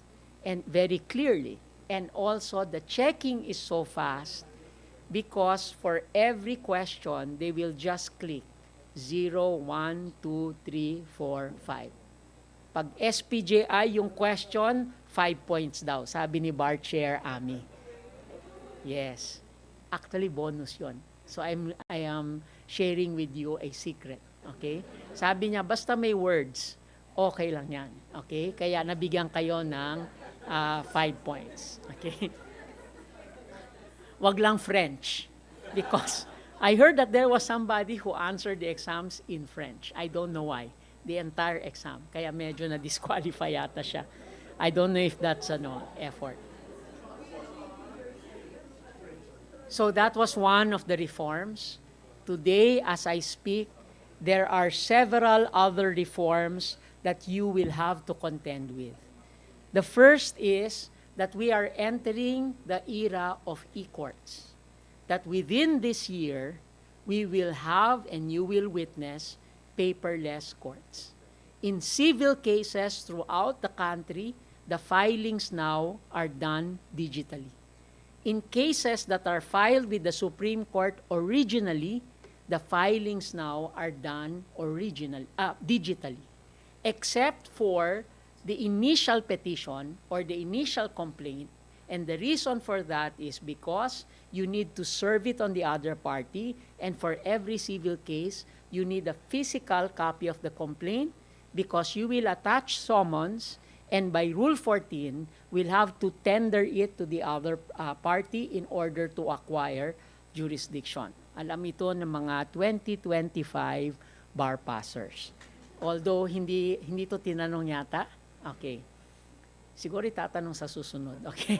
and very clearly. And also, the checking is so fast because for every question, they will just click 0, 1, 2, 3, 4, 5. Pag SPJI yung question, 5 points daw, sabi ni Bar Chair Ami. Yes. Actually, bonus yon. So I am sharing with you a secret. Okay? Sabi niya, basta may words, okay lang yan. Okay? Kaya nabigyan kayo ng 5 points. Okay? Wag lang French. Because I heard that there was somebody who answered the exams in French. I don't know why. the entire exam. Kaya medyo na-disqualify yata siya. I don't know if that's effort. So that was one of the reforms. Today, as I speak, there are several other reforms that you will have to contend with. The first is that we are entering the era of e-courts. That within this year, we will have and you will witness paperless courts. In civil cases throughout the country, the filings now are done digitally. In cases that are filed with the Supreme Court originally, the filings now are done digitally, except for the initial petition or the initial complaint. And the reason for that is because you need to serve it on the other party, and for every civil case, you need a physical copy of the complaint because you will attach summons, and by Rule 14, we'll have to tender it to the other party in order to acquire jurisdiction. Alam ito ng mga 2025 bar passers. Although hindi to tinanong yata, okay. Siguro itatanong sa susunod, okay?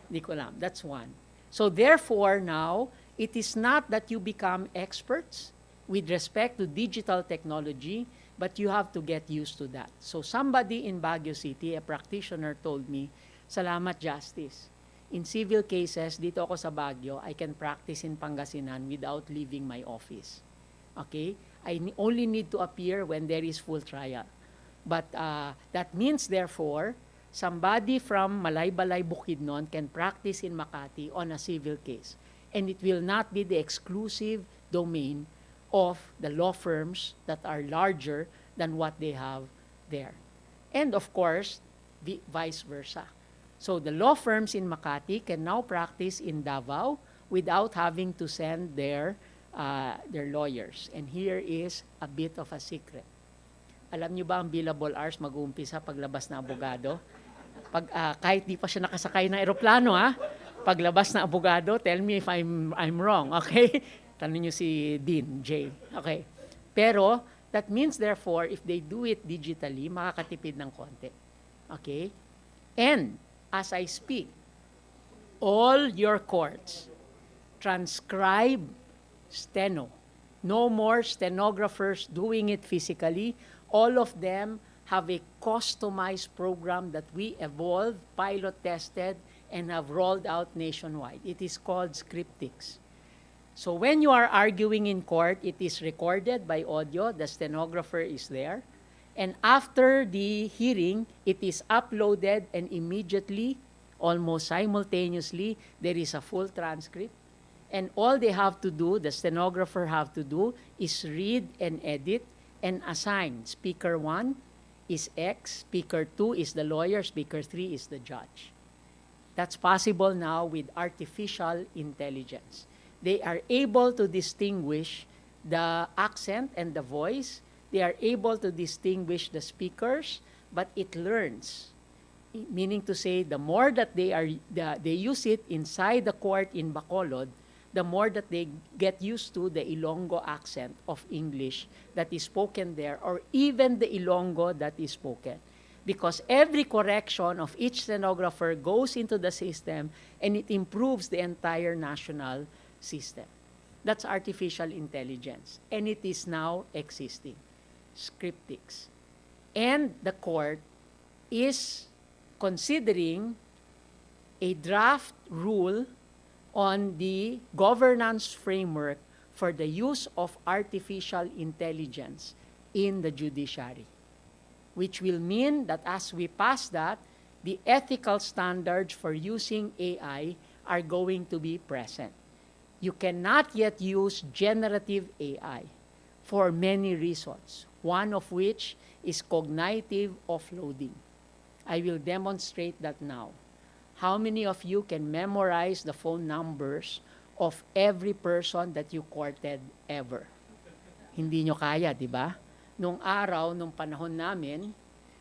Hindi ko alam. That's one. So therefore now, it is not that you become experts with respect to digital technology, but you have to get used to that. So somebody in Baguio City, a practitioner, told me, "Salamat, Justice. In civil cases, dito ako sa Baguio, I can practice in Pangasinan without leaving my office." Okay? I only need to appear when there is full trial. But that means, therefore, somebody from Malaybalay, Bukidnon can practice in Makati on a civil case. And it will not be the exclusive domain of the law firms that are larger than what they have there. And of course, vice versa. So the law firms in Makati can now practice in Davao without having to send their lawyers. And here is a bit of a secret. Alam niyo ba ang billable hours mag-uumpisa paglabas na abogado? Kahit di pa siya nakasakay ng eroplano, paglabas na abogado, tell me if I'm wrong, okay? Tanong niyo si Dean J. Okay. Pero, that means therefore, if they do it digitally, makakatipid ng konti. Okay? And, as I speak, all your courts transcribe steno. No more stenographers doing it physically. All of them have a customized program that we evolved, pilot tested, and have rolled out nationwide. It is called Scriptics. So when you are arguing in court, it is recorded by audio, the stenographer is there, and after the hearing, it is uploaded, and immediately, almost simultaneously, there is a full transcript. And all they have to do, the stenographer have to do, is read and edit and assign. Speaker 1 is X, speaker 2 is the lawyer, speaker 3 is the judge. That's possible now with artificial intelligence. They are able to distinguish the accent and the voice. They are able to distinguish the speakers, but it learns. Meaning to say, the more that they use it inside the court in Bacolod, the more that they get used to the Ilonggo accent of English that is spoken there, or even the Ilonggo that is spoken. Because every correction of each stenographer goes into the system, and it improves the entire national system. That's artificial intelligence, and it is now existing. Scriptics. And the court is considering a draft rule on the governance framework for the use of artificial intelligence in the judiciary, which will mean that as we pass that, the ethical standards for using AI are going to be present. You cannot yet use generative AI for many reasons, one of which is cognitive offloading. I will demonstrate that now. How many of you can memorize the phone numbers of every person that you courted ever? Hindi nyo kaya, di ba? Nung araw, nung panahon namin,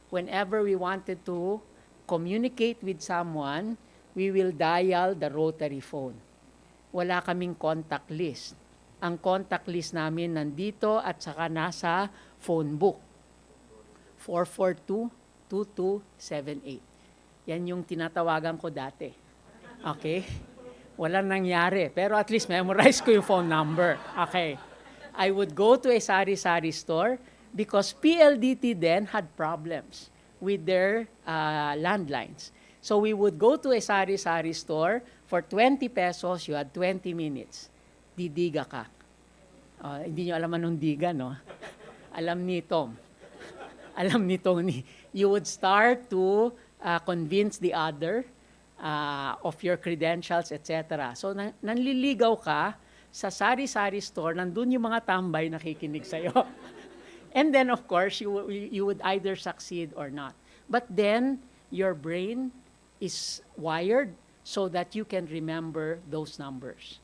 whenever we wanted to communicate with someone, we will dial the rotary phone. Wala kaming contact list. Ang contact list namin nandito at saka nasa phone book. 442-2278. Yan yung tinatawagan ko dati. Okay? Walang nangyari. Pero at least memorize ko yung phone number. Okay. I would go to a sari-sari store because PLDT then had problems with their landlines. So we would go to a sari-sari store. For 20 pesos, you had 20 minutes. Didiga ka. Hindi nyo alam anong diga, no? Alam ni Tom. Alam ni Tony. You would start to convince the other of your credentials, etc. So nanliligaw ka sa sari-sari store, nandun yung mga tambay nakikinig sa'yo. And then, of course, you would either succeed or not. But then, your brain is wired so that you can remember those numbers.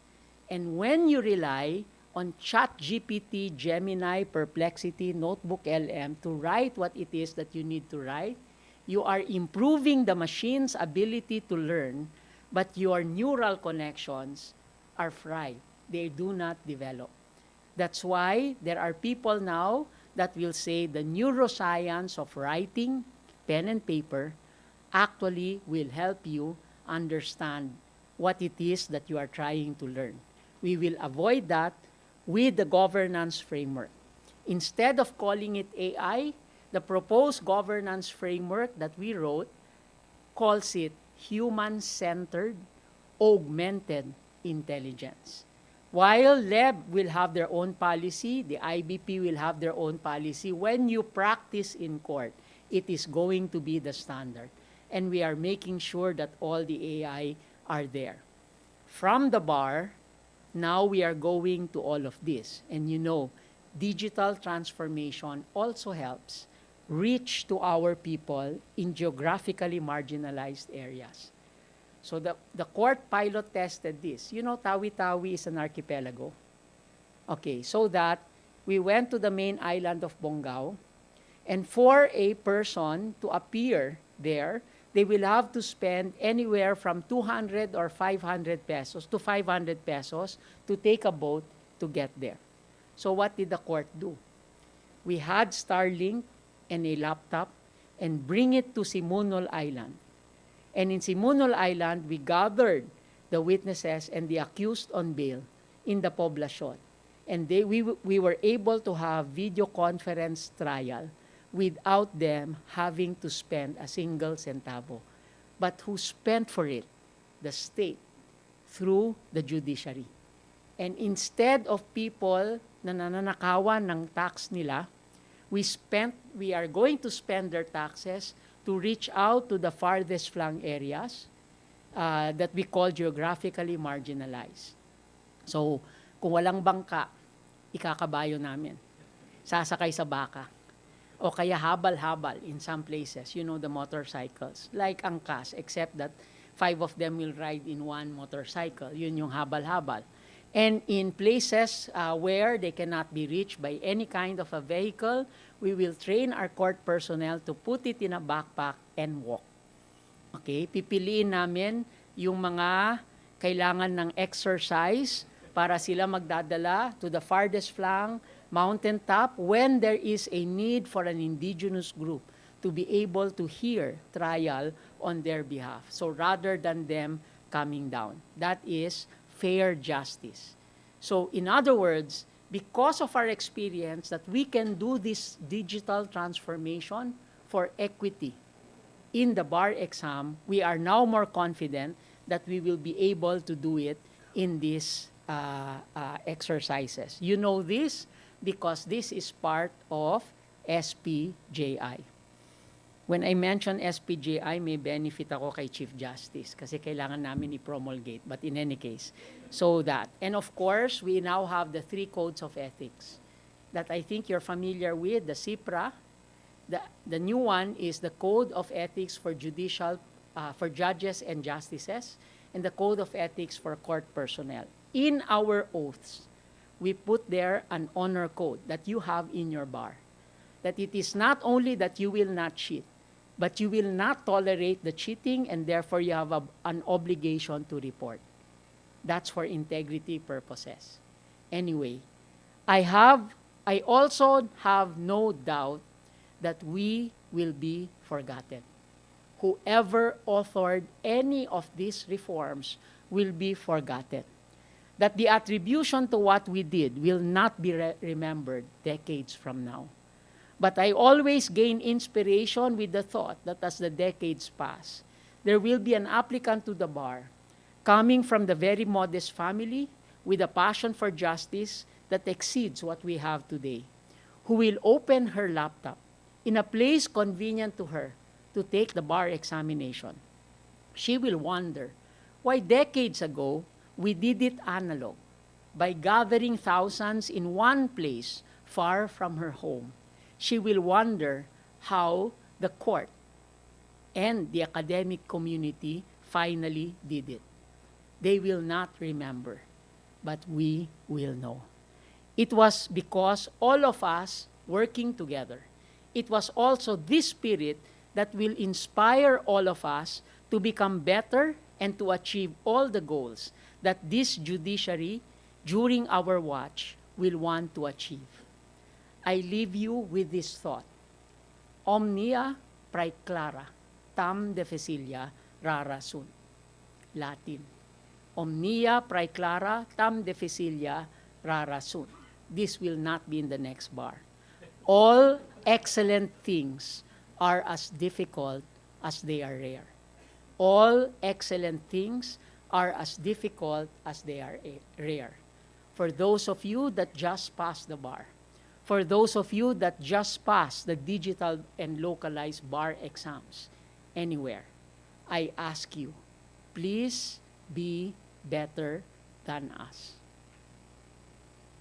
And when you rely on ChatGPT, Gemini, Perplexity, Notebook LM to write what it is that you need to write, you are improving the machine's ability to learn, but your neural connections are fried. They do not develop. That's why there are people now that will say the neuroscience of writing, pen and paper, actually will help you understand what it is that you are trying to learn. We will avoid that with the governance framework. Instead of calling it AI, the proposed governance framework that we wrote calls it human-centered, augmented intelligence. While LEB will have their own policy, the IBP will have their own policy, when you practice in court, it is going to be the standard. And we are making sure that all the AI are there. From the bar, now we are going to all of this. And you know, digital transformation also helps reach to our people in geographically marginalized areas. So the court pilot tested this. You know, Tawi-Tawi is an archipelago. Okay, so that we went to the main island of Bongao, and for a person to appear there, they will have to spend anywhere from 200 or 500 pesos to 500 pesos to take a boat to get there. So what did the court do? We had Starlink and a laptop and bring it to Simunol Island. And in Simunol Island, we gathered the witnesses and the accused on bail in the poblacion. And we were able to have video conference trial without them having to spend a single centavo. But who spent for it? The state, through the judiciary. And instead of people na nananakawan ng tax nila, we are going to spend their taxes to reach out to the farthest flung areas that we call geographically marginalized. So, kung walang bangka, ikakabayo namin. Sasakay sa baka. O kaya habal-habal in some places, you know, the motorcycles, like angkas, except that 5 of them will ride in one motorcycle. Yun yung habal-habal. And in places where they cannot be reached by any kind of a vehicle, we will train our court personnel to put it in a backpack and walk. Okay? Pipiliin namin yung mga kailangan ng exercise para sila magdadala to the farthest flung mountaintop when there is a need for an indigenous group to be able to hear trial on their behalf. So rather than them coming down, that is fair justice. So in other words, because of our experience that we can do this digital transformation for equity in the bar exam, we are now more confident that we will be able to do it in these exercises. You know this because this is part of SPJI. When I mention SPJI, may benefit ako kay Chief Justice kasi kailangan namin i-promulgate. But in any case, so that. And of course, we now have the 3 codes of ethics that I think you're familiar with, the CIPRA. The new one is the Code of Ethics for for judges and justices, and the Code of Ethics for court personnel. In our oaths, we put there an honor code that you have in your bar. That it is not only that you will not cheat, but you will not tolerate the cheating, and therefore you have an obligation to report. That's for integrity purposes. Anyway, I also have no doubt that we will be forgotten. Whoever authored any of these reforms will be forgotten. That the attribution to what we did will not be remembered decades from now. But I always gain inspiration with the thought that as the decades pass, there will be an applicant to the bar coming from the very modest family with a passion for justice that exceeds what we have today, who will open her laptop in a place convenient to her to take the bar examination. She will wonder why decades ago we did it analog by gathering thousands in one place far from her home. She will wonder how the court and the academic community finally did it. They will not remember, but we will know. It was because all of us working together. It was also this spirit that will inspire all of us to become better and to achieve all the goals that this judiciary during our watch will want to achieve. I leave you with this thought. Omnia praeclara tam difficilia rara sunt. Latin. Omnia praeclara tam difficilia rara sunt. This will not be in the next bar. All excellent things are as difficult as they are rare. All excellent things are as difficult as they are rare. For those of you that just passed the bar, for those of you that just passed the digital and localized bar exams anywhere, I ask you, please be better than us.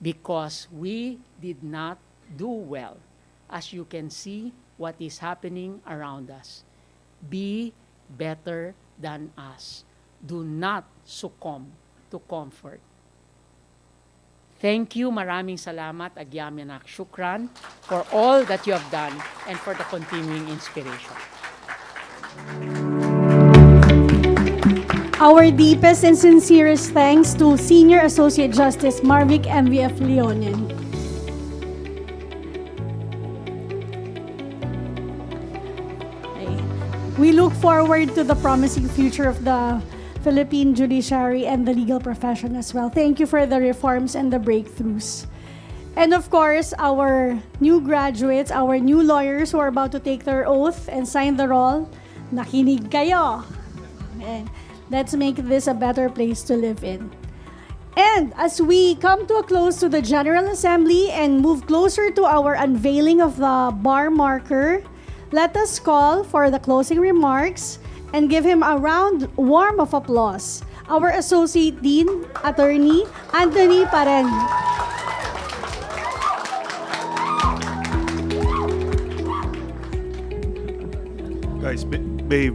Because we did not do well. As you can see what is happening around us. Be better than us. Do not succumb to comfort. Thank you, maraming salamat, agyamanak shukran, for all that you have done and for the continuing inspiration. Our deepest and sincerest thanks to Senior Associate Justice Marvic MVF Leonen. We look forward to the promising future of the Philippine judiciary and the legal profession as well. Thank you for the reforms and the breakthroughs. And of course, our new graduates, our new lawyers who are about to take their oath and sign the roll, nakinig kayo. And let's make this a better place to live in. And as we come to a close to the General Assembly and move closer to our unveiling of the bar marker, let us call for the closing remarks and give him a round warm of applause. Our Associate Dean, Attorney Anthony Paren. Guys, babe.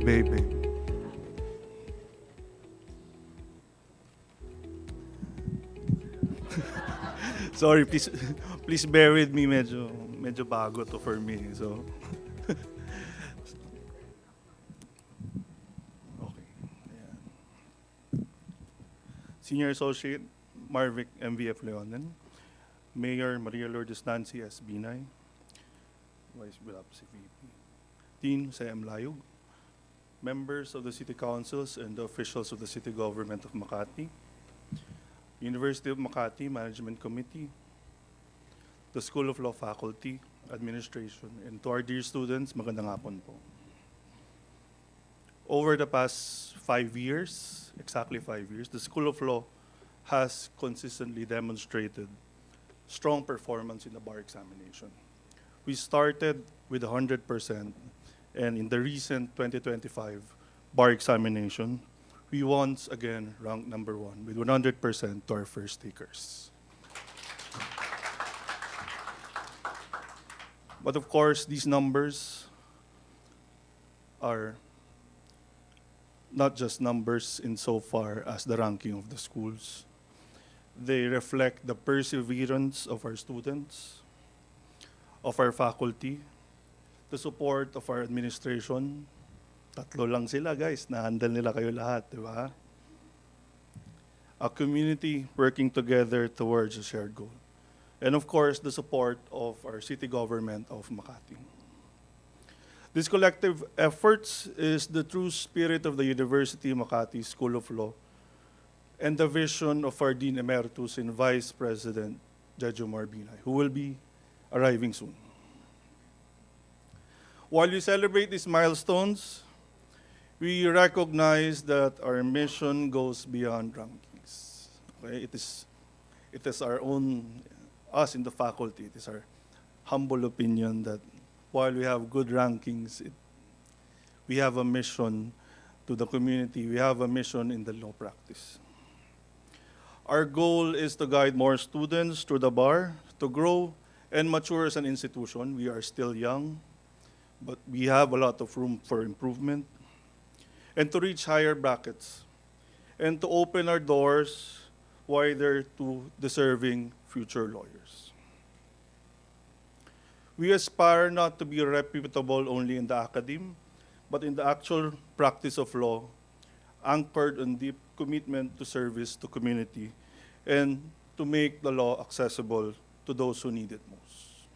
Sorry, please bear with me. Medyo bago to for me. So, okay. Ayan. Senior Associate Marvic MVF Leonen, Mayor Maria Lourdes Nancy S. Binay, Vice Bilap si VP, Dean Sam Layog, members of the City Councils and the officials of the City Government of Makati, University of Makati Management Committee, the School of Law Faculty, Administration, and to our dear students, magandang hapon po. Over the past 5 years, exactly 5 years, the School of Law has consistently demonstrated strong performance in the bar examination. We started with 100%, and in the recent 2025 bar examination, we once again ranked number 1 with 100% to our first takers. But of course, these numbers are not just numbers insofar as the ranking of the schools. They reflect the perseverance of our students, of our faculty, the support of our administration. Tatlo lang sila, guys. Na-handle nila kayo lahat, di ba? A community working together towards a shared goal. And of course, the support of our city government of Makati. This collective efforts is the true spirit of the University of Makati School of Law and the vision of our Dean Emeritus and Vice President, Judge Omar Binay, who will be arriving soon. While we celebrate these milestones, we recognize that our mission goes beyond rankings. Okay? It is our own, us in the faculty, it is our humble opinion that while we have good rankings, we have a mission to the community, we have a mission in the law practice. Our goal is to guide more students through the bar, to grow and mature as an institution. We are still young, but we have a lot of room for improvement, and to reach higher brackets, and to open our doors wider to deserving future lawyers. We aspire not to be reputable only in the academe, but in the actual practice of law, anchored on deep commitment to service to community and to make the law accessible to those who need it most.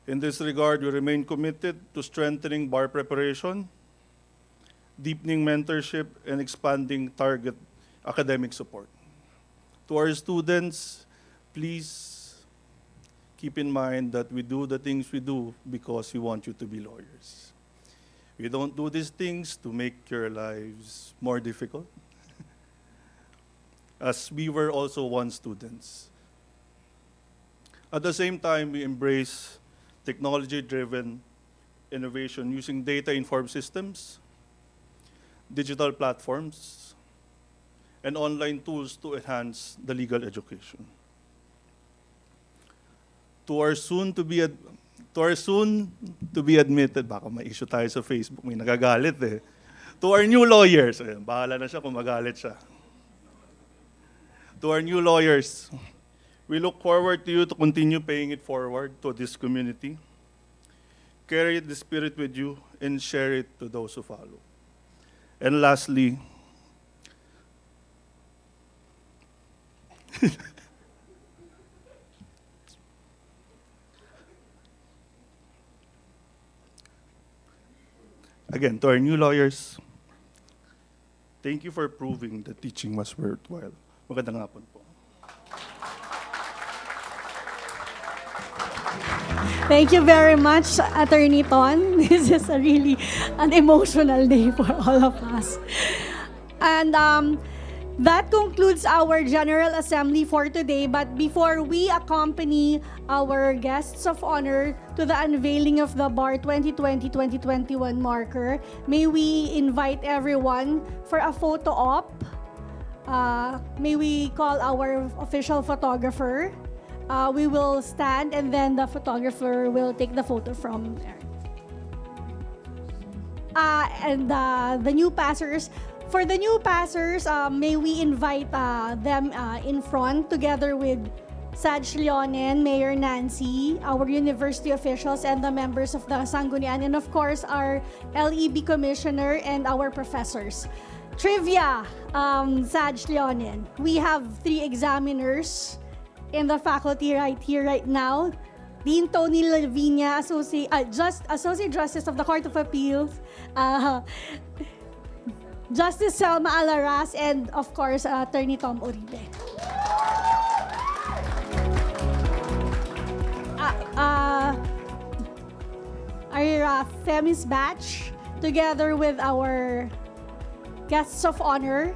In this regard, we remain committed to strengthening bar preparation, deepening mentorship, and expanding target academic support. To our students, please keep in mind that we do the things we do because we want you to be lawyers. We don't do these things to make your lives more difficult, as we were also once students. At the same time, we embrace technology-driven innovation using data-informed systems, digital platforms, and online tools to enhance the legal education. To our soon to be admitted, baka may issue tayo sa Facebook, may nagagalit eh. To our new lawyers, ayun, bahala na siya kung magalit siya. To our new lawyers, we look forward to you to continue paying it forward to this community. Carry the spirit with you and share it to those who follow. And lastly, again, to our new lawyers, thank you for proving that teaching was worthwhile. Magandang hapon po. Thank you very much, Attorney Ton. This is a really an emotional day for all of us. And that concludes our General Assembly for today. But before we accompany our guests of honor to the unveiling of the BAR 2020-2021 marker, may we invite everyone for a photo op. May we call our official photographer. We will stand and then the photographer will take the photo from there. And the new passers, for the new passers, may we invite them in front together with Saj Leonen, Mayor Nancy, our university officials, and the members of the Sanggunian, and of course our LEB commissioner and our professors. Trivia, Saj Leonen. We have 3 examiners in the faculty right here, right now. Dean Tony Lavinia, Associate Justice of the Court of Appeals, Justice Selma Alaras, and of course, Attorney Tom Uribe. Our Femis batch, together with our guests of honor,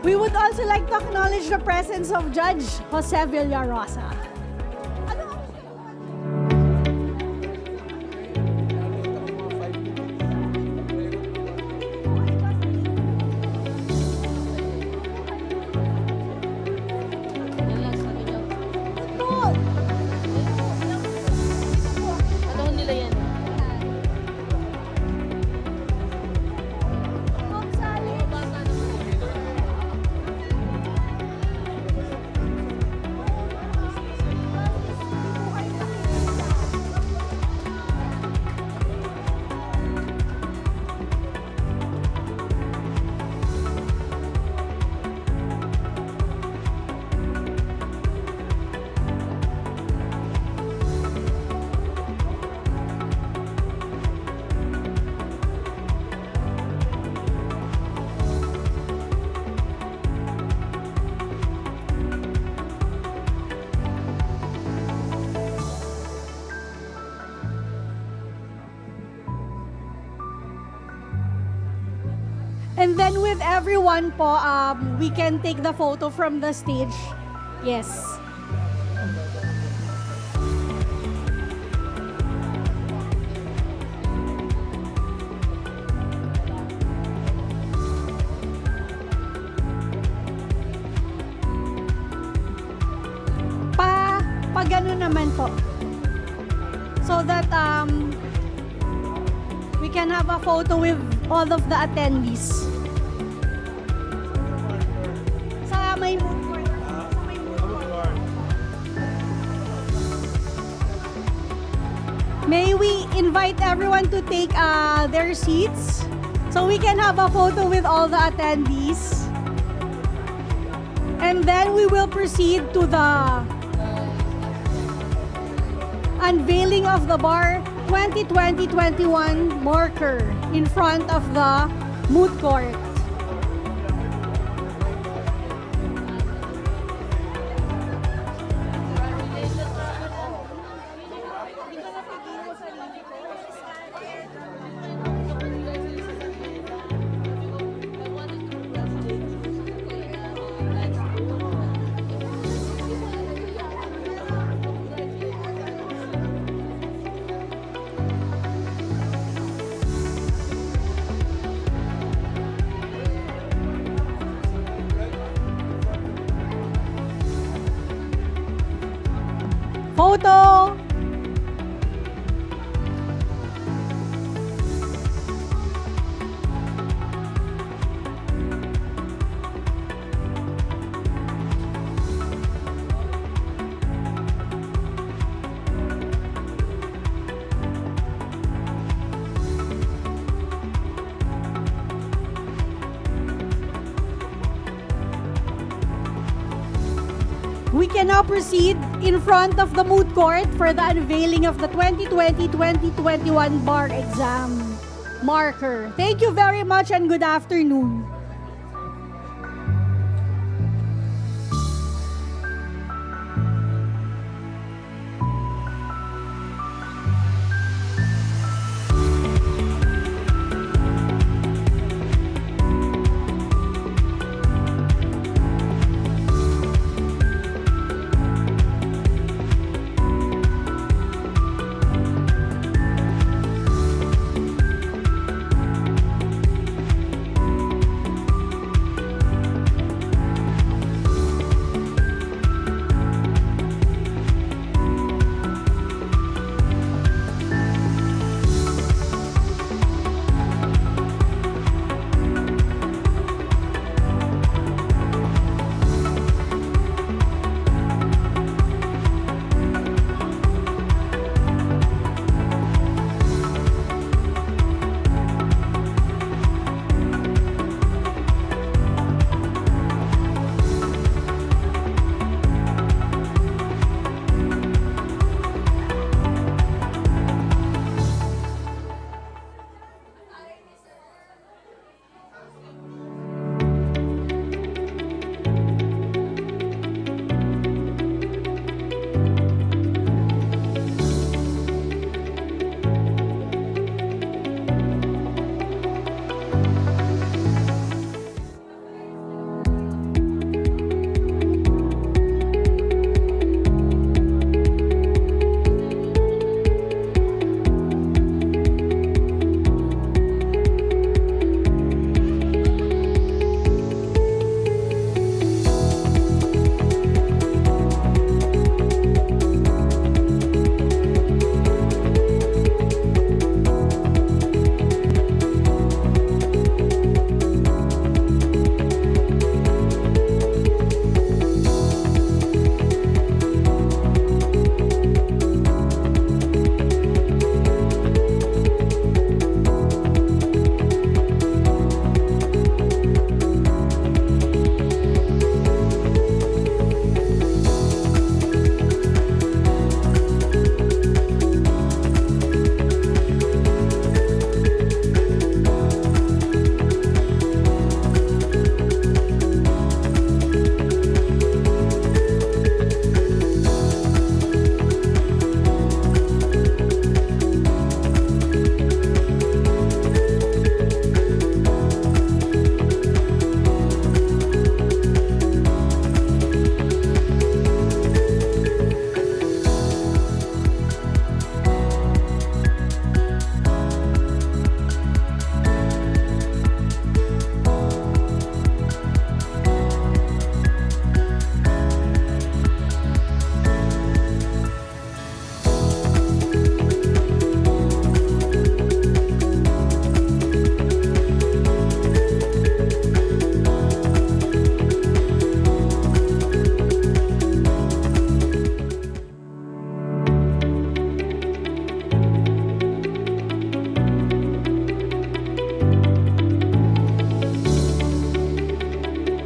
we would also like to acknowledge the presence of Judge Jose Villarosa. And then with everyone po, we can take the photo from the stage. Yes. Pag ano naman po. So that we can have a photo with all of the attendees. Sa may mood court. Sa may mood court. May we invite everyone to take their seats so we can have a photo with all the attendees. And then we will proceed to the unveiling of the bar 2020-21 marker in front of the mood court. Photo! We can now proceed in front of the mood court for the unveiling of the 2020-2021 bar exam marker. Thank you very much and good afternoon.